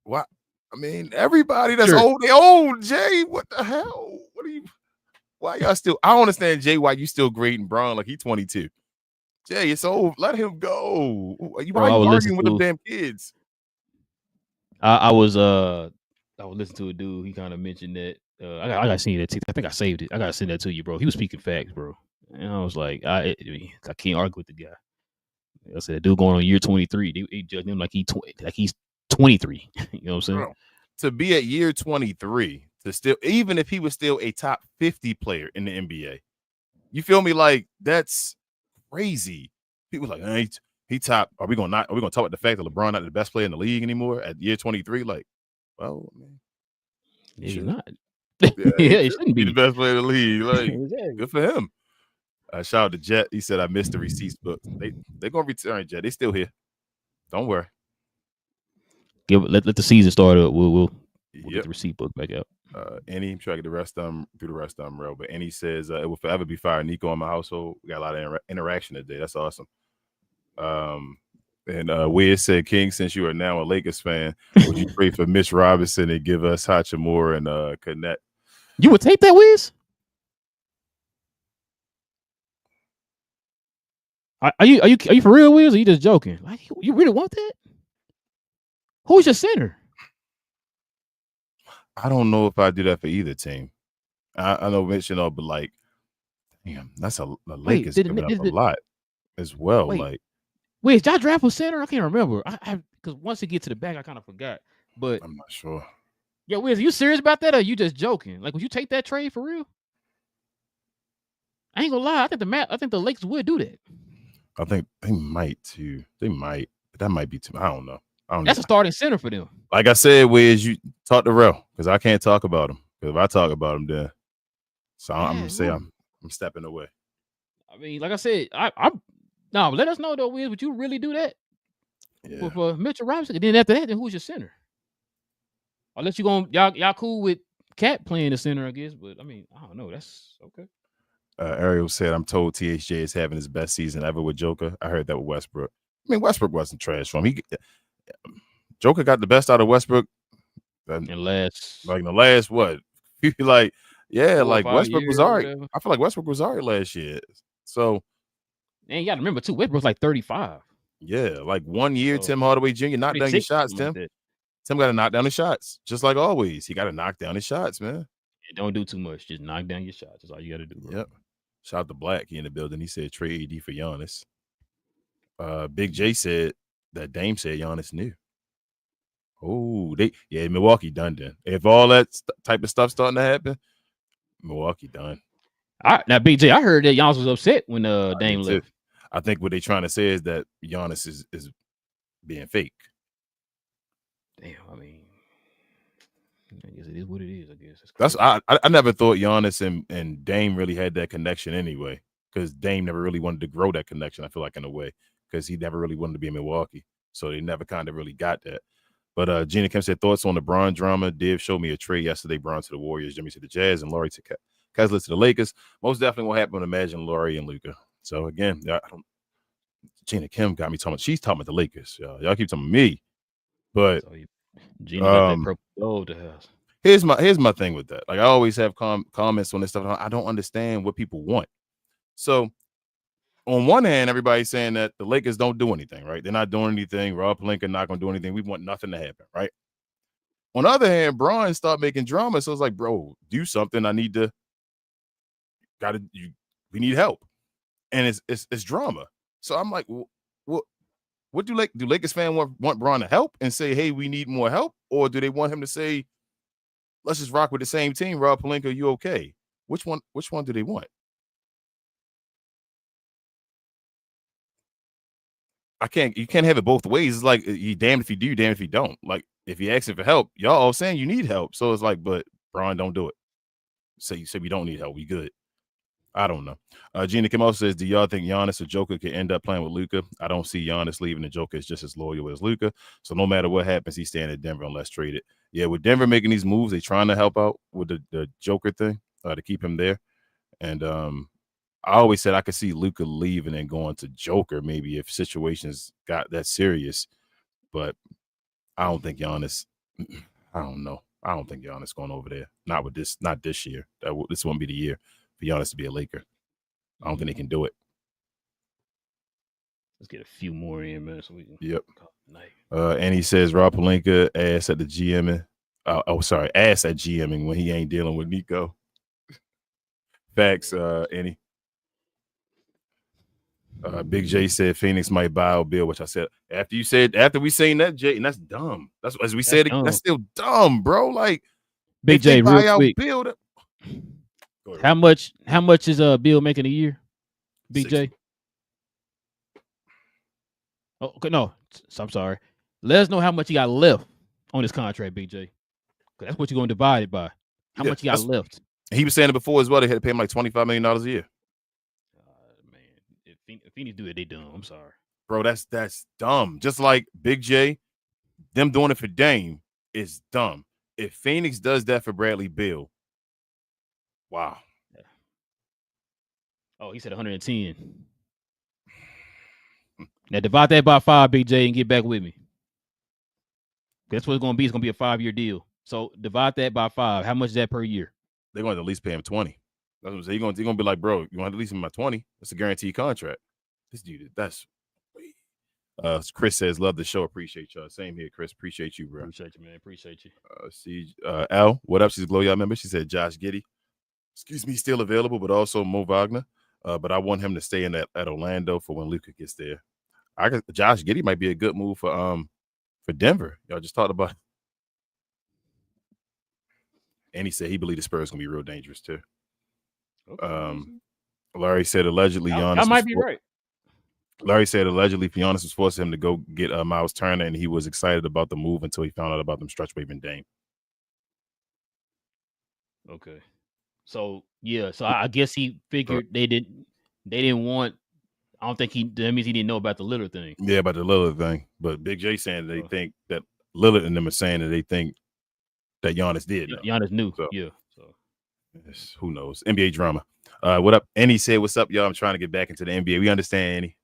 What? I mean, everybody that's old, they old, Jay. What the hell? Why y'all still? I don't understand, Jay, why you still grading Braun like he's 22. Jay, it's old. Let him go. Why are you arguing with them damn kids? I was listening to a dude. He kind of mentioned that. I got seen that. I think I saved it. I got to send that to you, bro. He was speaking facts, bro. And I was like, I can't argue with the guy. I said, dude going on year 23. He judged him like he's 23. You know what I'm saying? Bro, to be at year 23, to still, even if he was still a top 50 player in the NBA, you feel me? Like, that's crazy. People like, hey, he top. Are we gonna talk about the fact that LeBron not the best player in the league anymore at year 23? Like, well, man, he's not. Yeah, he shouldn't be the best player in the league. Like, good for him. Shout out to Jet. He said, "I missed the receipts book." They're gonna return, Jet. They still here. Don't worry. Let the season start up. We'll get the receipt book back out. Any try to get the rest of them through the rest of them, real. But Any says it will forever be fire Nico in my household. We got a lot of interaction today. That's awesome. And Wiz said, "King, since you are now a Lakers fan, would you pray for Mitch Robinson and give us Hachimura and Connect?" You would take that, Wiz? Are you for real, Wiz? Or are you just joking? Like, you really want that? Who's your center? I don't know if I do that for either team. I know Mitch, but like, damn, that's a Lakers giving up a lot as well. Like, wait, y'all draft a center? I can't remember. I because once it gets to the back, I kind of forgot. But I'm not sure. Yo, Wiz, are you serious about that, or are you just joking? Like, would you take that trade for real? I ain't gonna lie. I think the Lakers would do that. I think they might too. They might. That might be too. I don't know. That's a starting center for them. Like I said, Wiz, you talk to Rel because I can't talk about him. Because if I talk about him, then I'm gonna say I'm stepping away. I mean, like I said, I'm no. Let us know though, Wiz. Would you really do that for Mitchell Robinson? And then after that, then who's your center? Unless you going y'all cool with Cat playing the center, I guess. But I mean, I don't know. That's okay. Ariel said, "I'm told THJ is having his best season ever with Joker." I heard that with Westbrook. I mean, Westbrook wasn't trash for him. Joker got the best out of Westbrook. In the last what? Like 4 or 5 Westbrook was years or all right. whatever. I feel like Westbrook was all right last year. So and you got to remember too, Westbrook's like 35. yeah, like 1 year, So, Tim Hardaway Jr. knock down your 36, shots, something Tim. like that. Tim got to knock down the shots, just like always. He got to knock down his shots, man. Yeah, don't do too much. Just knock down your shots. That's all you got to do, bro. Yep. Shout out to Black. He in the building. He said trade AD for Giannis. Big J said that Dame said Giannis knew. Oh, Milwaukee done then. If all that type of stuff starting to happen, Milwaukee done. Now, BJ, I heard that Giannis was upset when Dame left. I think what they're trying to say is that Giannis is being fake. Damn, I mean, I guess it is what it is. I guess That's I never thought Giannis and Dame really had that connection anyway, because Dame never really wanted to grow that connection. I feel like in a way, because he never really wanted to be in Milwaukee, so they never kind of really got that. But Gina Kim said thoughts on the Bron drama. Div showed me a trade yesterday. Bron to the Warriors, Jimmy to the Jazz, and Laurie to Kessler to the Lakers. Most definitely what happened. Imagine Laurie and Luka. So again, Gina Kim got me talking. She's talking about the Lakers. Y'all keep talking about me, but Gina got that purple gold to house. Here's my thing with that. Like I always have comments on this stuff. I don't understand what people want. So on one hand, everybody's saying that the Lakers don't do anything, right? They're not doing anything. Rob Pelinka not going to do anything. We want nothing to happen, right? On the other hand, Bron started making drama. So it's like, bro, do something. We need help. And it's drama. So I'm like, what do Lakers fans want Bron to help and say, hey, we need more help? Or do they want him to say, let's just rock with the same team, Rob Pelinka, you okay? Which one do they want? You can't have it both ways. It's like you damned if you do, damned if you don't. Like if you're asking for help, y'all all saying you need help. So it's like, but Bron, don't do it. So you say we don't need help. We good. I don't know. Gina Kim also says, do y'all think Giannis or Joker could end up playing with Luka? I don't see Giannis leaving. The Joker is just as loyal as Luka. So no matter what happens, he's staying at Denver unless traded. Yeah, with Denver making these moves, they trying to help out with the Joker thing to keep him there. And I always said I could see Luka leaving and going to Joker maybe if situations got that serious. But I don't think Giannis. I don't know. I don't think Giannis going over there. Not this year. This won't be the year for Giannis to be a Laker. I don't think they can do it. Let's get a few more in, man. So we can call it night. And he says Rob Pelinka ass at the GMing. Ass at GMing when he ain't dealing with Nico. Facts, Annie. Big J said Phoenix might buy out Bill, which I said after we saying that, Jay, and that's dumb. That's as we said. That's still dumb, bro. Like Big J, real quick. Bill, how much is Bill making a year? Big J. Oh, okay, no, I'm sorry. Let us know how much you got left on this contract, Big J. That's what you're going to divide it by. How much you got left? He was saying it before as well. They had to pay him like $25 million a year. Man, if Phoenix do it, they dumb. I'm sorry, bro. That's dumb. Just like Big J, them doing it for Dame is dumb. If Phoenix does that for Bradley Beal, wow. Yeah. Oh, he said 110. Now divide that by 5, Big J, and get back with me. That's what it's going to be. It's going to be a 5-year deal. So divide that by 5. How much is that per year? They're going to at least pay him 20. That's what I'm saying. You're going to be like, bro, you want to at least him my 20? That's a guaranteed contract. This dude, that's. Chris says, love the show. Appreciate y'all. Same here, Chris. Appreciate you, bro. Appreciate you, man. Appreciate you. Al, what up? She's a Glow Y'all member. She said, Josh Giddey, still available, but also Mo Wagner. But I want him to stay in at Orlando for when Luka gets there. Josh Giddey might be a good move for Denver. Y'all just talked about. And he said he believes the Spurs gonna be real dangerous too. Okay. Larry said allegedly Giannis. I might be right. Larry said allegedly Giannis was forcing him to go get Miles Turner, and he was excited about the move until he found out about them stretch waving Dame. Okay. So yeah, so I guess he figured they didn't want. I don't think that means he didn't know about the Lillard thing. Yeah, about the Lillard thing. But Big J saying they think that Lillard and them are saying that they think that Giannis did know. Giannis knew. So, yeah. So who knows? NBA drama. What up? Annie said, "What's up, y'all? I'm trying to get back into the NBA. We understand, Annie.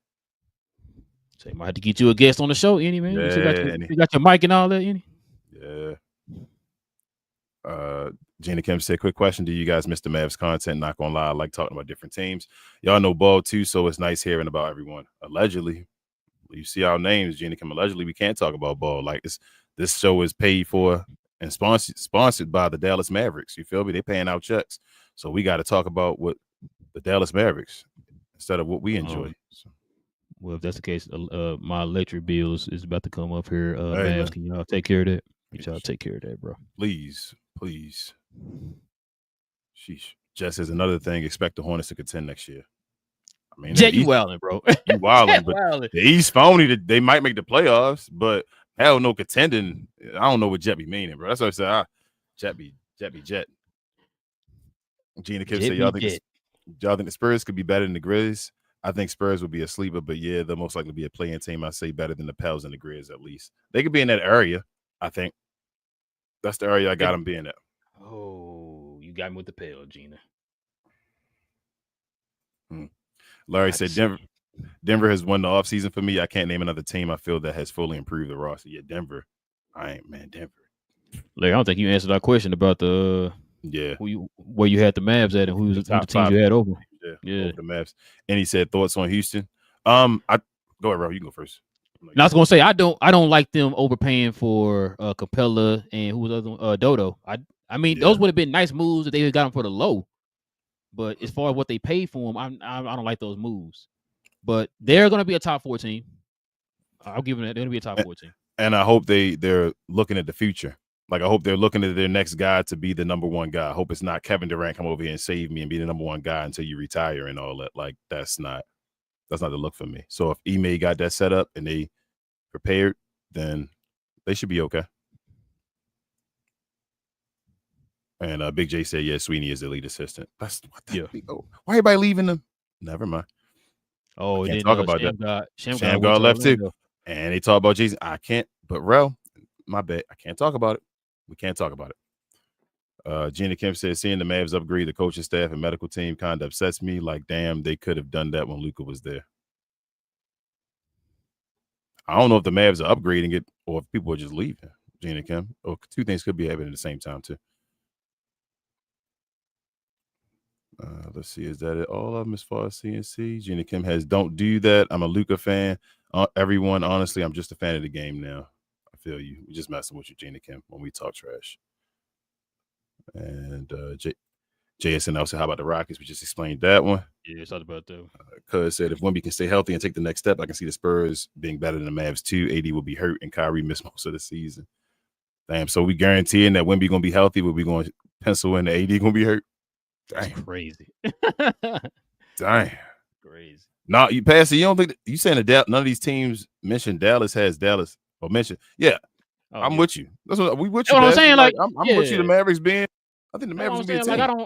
So might have to get you a guest on the show, Annie, man. Yeah, you got your mic and all that, Annie. Yeah. Gina Kim said, quick question. Do you guys miss the Mavs content? Not gonna lie, I like talking about different teams. Y'all know ball too, so it's nice hearing about everyone. Allegedly, you see our names, Gina Kim. Allegedly, we can't talk about ball. Like this show is paid for and sponsored by the Dallas Mavericks. You feel me? They paying out checks. So we got to talk about what the Dallas Mavericks instead of what we enjoy. Well, if that's the case, my electric bill is about to come up here. Hey, Mavs, can y'all take care of that? Y'all take care of that, bro. Please. Sheesh. Jess says another thing. Expect the Hornets to contend next year. I mean, Jet, you wilding, bro. You wilding, but the East phony. They might make the playoffs, but hell no contending. I don't know what Jet be meaning, bro. That's what I said. Jet be Jet. Gina Kim said, y'all think the Spurs could be better than the Grizz? I think Spurs would be a sleeper, but yeah, they'll most likely be a play-in team. I say better than the Pels and the Grizz at least. They could be in that area. I think that's the area I got them being at. Oh, you got me with the Pels, Gina. Larry said Denver has won the offseason for me. I can't name another team I feel that has fully improved the roster. Yeah, Denver. Denver. Larry, I don't think you answered our question about the where you had the Mavs at and who the teams you had over. Yeah, over the Mavs. And he said thoughts on Houston. Go ahead, Ro. You can go first. I was gonna say I don't like them overpaying for Capella and who was the other one? Dodo. I mean those would have been nice moves if they had got them for the low. But as far as what they paid for them, I don't like those moves. But they're gonna be a top 4 team. I'll give them that. They're gonna be a top 4 team. And I hope they're looking at the future. Like I hope they're looking at their next guy to be the number one guy. I hope it's not Kevin Durant come over here and save me and be the number one guy until you retire and all that. Like that's not the look for me. So if Ime got that set up and they prepared, then they should be okay. And Big J said, yeah, Sweeney is the lead assistant. That's what why everybody leaving them? Never mind. Oh, can't talk about that. Shamgar left too. And they talk about Jason. I can't, but Rel, my bad. I can't talk about it. We can't talk about it. Gina Kemp said, seeing the Mavs upgrade the coaching staff and medical team kind of upsets me. Like, damn, they could have done that when Luka was there. I don't know if the Mavs are upgrading it or if people are just leaving. Gina Kemp. Or two things could be happening at the same time, too. Let's see. Is that it? All of them as far as CNC? Gina Kim has, don't do that. I'm a Luka fan. Everyone, honestly, I'm just a fan of the game now. I feel you. We're just messing with you, Gina Kim, when we talk trash. And JSN also, how about the Rockets? We just explained that one. Yeah, it's all about that. Cuz said, if Wemby can stay healthy and take the next step, I can see the Spurs being better than the Mavs too. AD will be hurt and Kyrie missed most of the season. Damn, so we guaranteeing that Wemby going to be healthy, but we going to pencil in the AD going to be hurt? That's crazy. Dang. Crazy. No, you pass it. You don't think you saying that none of these teams mentioned Dallas has Dallas or mentioned? Yeah, I'm with you. That's what we with you. You know what I'm saying? Like I'm with you. The Mavericks being, I think the Mavericks being a team. Like I don't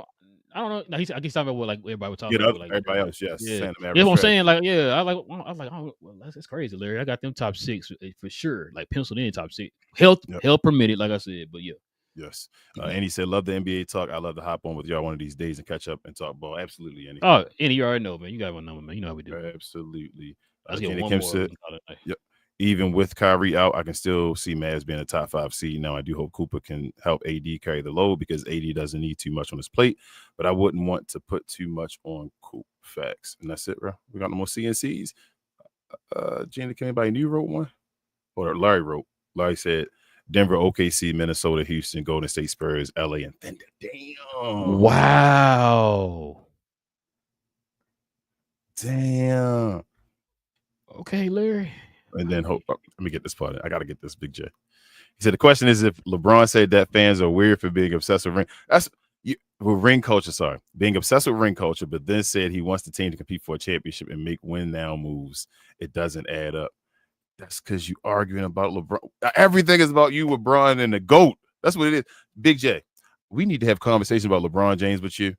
know. No, I guess talking about what like everybody was talking about. Like, everybody else, yes. Yeah, that's what I'm saying. Like, I was like, oh, well, that's crazy, Larry. I got them top 6 for sure. Like penciled in top 6. Health permitted, like I said. But yeah. Yes. And he said, love the NBA talk. I love to hop on with y'all one of these days and catch up and talk ball. Absolutely, Andy. Oh, Andy, you already know, man. You got one number, man. You know how we do. Absolutely. Let's get one more. Yep. Even with Kyrie out, I can still see Mavs being a top 5 seed. Now, I do hope Cooper can help AD carry the load because AD doesn't need too much on his plate, but I wouldn't want to put too much on Coop. Facts. And that's it, bro. We got no more CNCs. Gina, can anybody new wrote one? Or Larry wrote. Larry said, Denver, OKC, Minnesota, Houston, Golden State, Spurs, LA, and Thunder. Damn. Wow. Damn. Okay, Larry. And then let me get this part. I got to get this, Big J. He said the question is if LeBron said that fans are weird for being obsessed with ring culture. Sorry, being obsessed with ring culture, but then said he wants the team to compete for a championship and make win now moves. it doesn't add up. That's because you arguing about LeBron. Everything is about you, LeBron, and the GOAT. That's what it is. Big J, we need to have conversation about LeBron James with you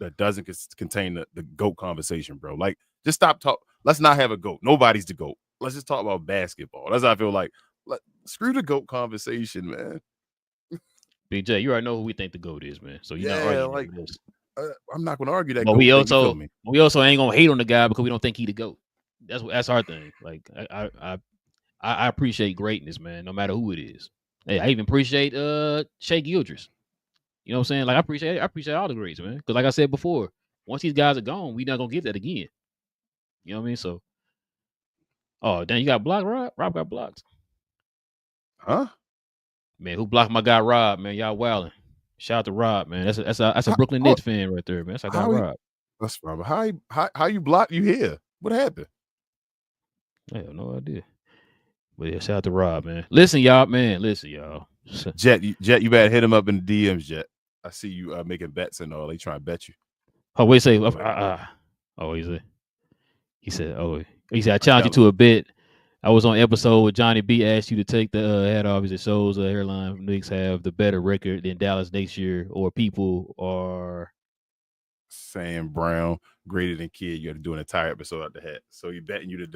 that doesn't contain the GOAT conversation, bro. Like, just stop talk. Let's not have a GOAT. Nobody's the GOAT. Let's just talk about basketball. That's how I feel like. Screw the GOAT conversation, man. Big J, you already know who we think the GOAT is, man. So you're not Yeah, arguing like, with us. I'm not going to argue that But GOAT we thing, you feel also me? ain't gonna hate on the guy because we don't think he the GOAT. That's our thing. Like I appreciate greatness, man, no matter who it is. Hey, I even appreciate Shea Gildress. You know what I'm saying? Like I appreciate all the greats, man. Because like I said before, once these guys are gone, we not gonna get that again. You know what I mean? So, oh, damn, you got blocked, Rob? Rob got blocked. Huh? Man, who blocked my guy Rob, man? Y'all wilding. Shout out to Rob, man. That's a Brooklyn Nets fan right there, man. That's our guy Rob. That's Rob. How you block you here? What happened? I have no idea. But yeah, shout out to Rob, man. Listen, y'all. Jet, you better hit him up in the DMs, Jet. I see you making bets and all. They trying to bet you. Oh, wait, say, he said, I challenged you to a bet. I was on episode where Johnny B asked you to take the hat off. It shows the hairline Knicks have the better record than Dallas next year, or people are Sam Brown greater than Kid. You have to do an entire episode out the hat. So he betting you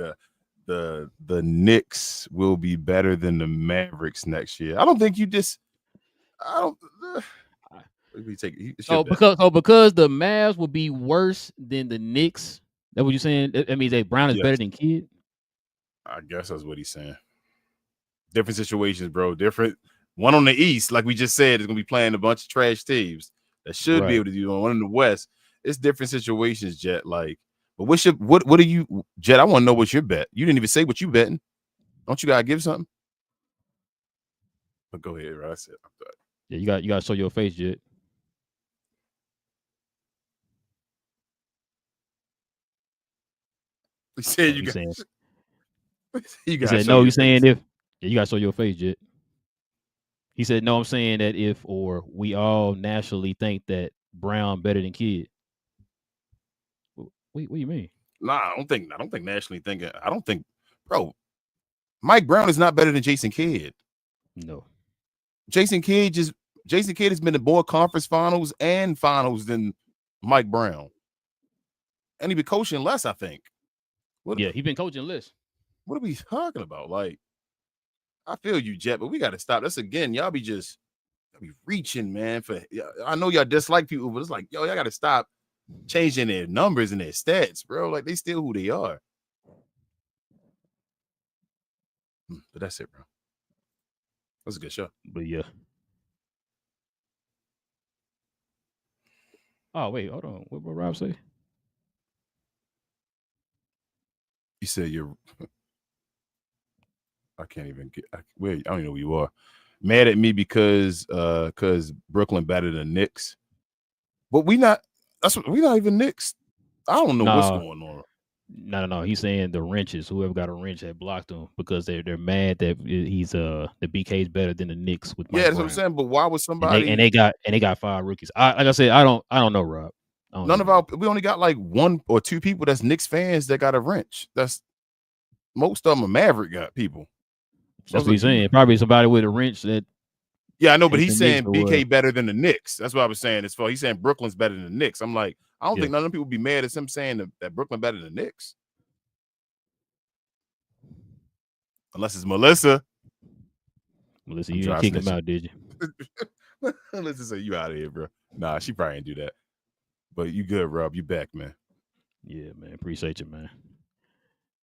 the Knicks will be better than the Mavericks next year. I don't think you just. I don't. We take it. Because the Mavs will be worse than the Knicks. That what you saying? That means that Brown is better than Kid. I guess that's what he's saying. Different situations, bro. Different. One on the East, like we just said, is gonna be playing a bunch of trash teams that should be able to do. One in the West, it's different situations, Jet. Like, but what are you, Jet? I want to know what's your bet. You didn't even say what you betting. Don't you gotta give something? But go ahead, right? I said, I'm done. Yeah, you got to show your face, Jet. He said you got. He said no. You saying if you got to show your face, Jet. He said no. I'm saying that if or we all naturally think that Brown better than Kid. What do you mean? Nah, I don't think nationally thinking. I don't think, bro. Mike Brown is not better than Jason Kidd. No. Jason Kidd has been in more conference finals and finals than Mike Brown. And he been coaching less, I think. He been coaching less. What are we talking about? Like, I feel you, Jet, but we got to stop. That's again, y'all be reaching, man. I know y'all dislike people, but it's like, y'all got to stop changing their numbers and their stats, bro. Like, they still who they are. But that's it, bro. That's a good show. But yeah. Oh, wait, hold on. What Rob say? You said I can't even get. I don't even know who you are. Mad at me because Brooklyn better than Knicks. But we not even Knicks. I don't know what's going on. No. He's saying the wrenches. Whoever got a wrench had blocked him because they're mad that he's the BK's better than the Knicks with Mike that's Brown. what I'm saying. But why would somebody and they got 5 rookies? Like I said, I don't know, Rob. We only got like 1 or 2 people that's Knicks fans that got a wrench. That's most of them are Maverick got people. That's what he's saying. Probably somebody with a wrench that. Yeah, I know, but he's saying BK better than the Knicks. That's what I was saying. He's saying Brooklyn's better than the Knicks. I'm like, I don't think none of them people be mad at him saying that Brooklyn better than the Knicks. Unless it's Melissa. Melissa, you didn't kick him out, did you? Melissa say you out of here, bro. Nah, she probably didn't do that. But you good, Rob. You back, man. Yeah, man. Appreciate you, man.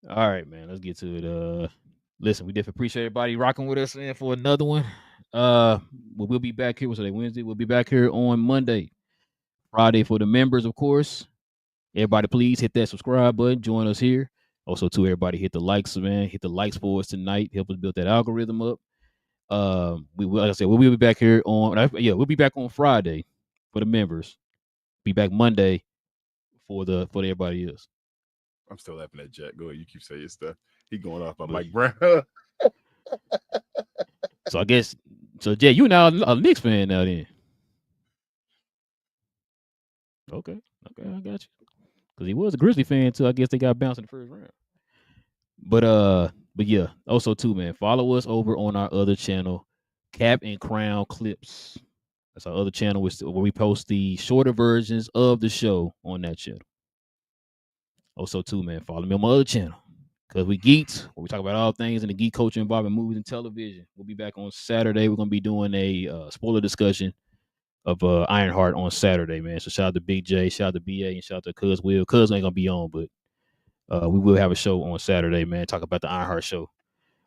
All right, man. Let's get to it. Listen, we definitely appreciate everybody rocking with us and for another one. We'll be back here. What's today? Wednesday. We'll be back here on Monday. Friday for the members, of course. Everybody, please hit that subscribe button. Join us here. Also, to everybody, hit the likes, man. Hit the likes for us tonight. Help us build that algorithm up. Like I said, we'll be back here on. We'll be back on Friday for the members. Be back Monday for everybody else. I'm still laughing at Jack. Go ahead. You keep saying your stuff. He going off on Mike Brown. So I guess, Jay, you now a Knicks fan now then. Okay, I got you. Because he was a Grizzly fan too. I guess they got bounced in the first round. But yeah, also too, man, follow us over on our other channel, Cap and Crown Clips. That's our other channel where we post the shorter versions of the show on that channel. Also too, man, follow me on my other channel, because we geeks, where we talk about all things in the geek culture involving movies and television. We'll be back on Saturday. We're gonna be doing a spoiler discussion of Ironheart on Saturday, man. So shout out to Big J, shout out to BA, and shout out to Cuz Will. Cuz ain't gonna be on, but we will have a show on Saturday, man. Talk about the Ironheart show.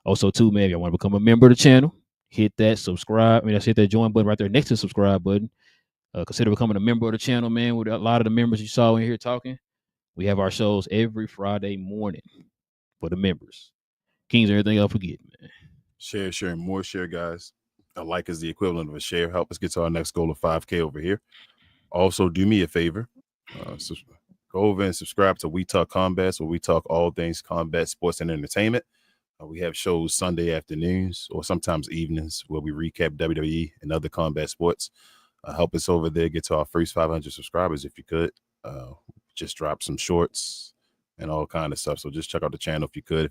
Also, too, man, if you want to become a member of the channel, hit that subscribe. Hit that join button right there next to the subscribe button. Consider becoming a member of the channel, man. With a lot of the members you saw in here talking, we have our shows every Friday morning for the members. Kings, everything else forget, man. Share, and more share, guys. A like is the equivalent of a share. Help us get to our next goal of 5K over here. Also, do me a favor. Go over and subscribe to We Talk Combat, where we talk all things combat, sports, and entertainment. We have shows Sunday afternoons or sometimes evenings where we recap WWE and other combat sports. Help us over there get to our first 500 subscribers if you could. Just drop some shorts and all kind of stuff. So just check out the channel if you could.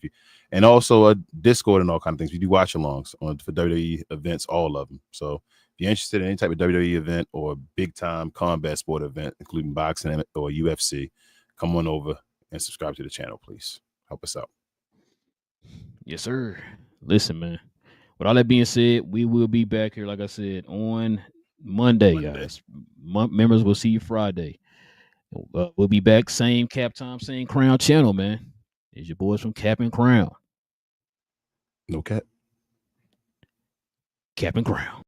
And also a Discord and all kind of things. We do watch alongs for WWE events, all of them. So if you're interested in any type of WWE event or big time combat sport event, including boxing or UFC, come on over and subscribe to the channel, please. Help us out. Yes, sir. Listen, man. With all that being said, we will be back here, like I said, on Monday. Guys. Members will see you Friday. We'll be back, same Cap Time, same Crown channel, man. It's your boys from Cap and Crown. No cap. Cap and Crown.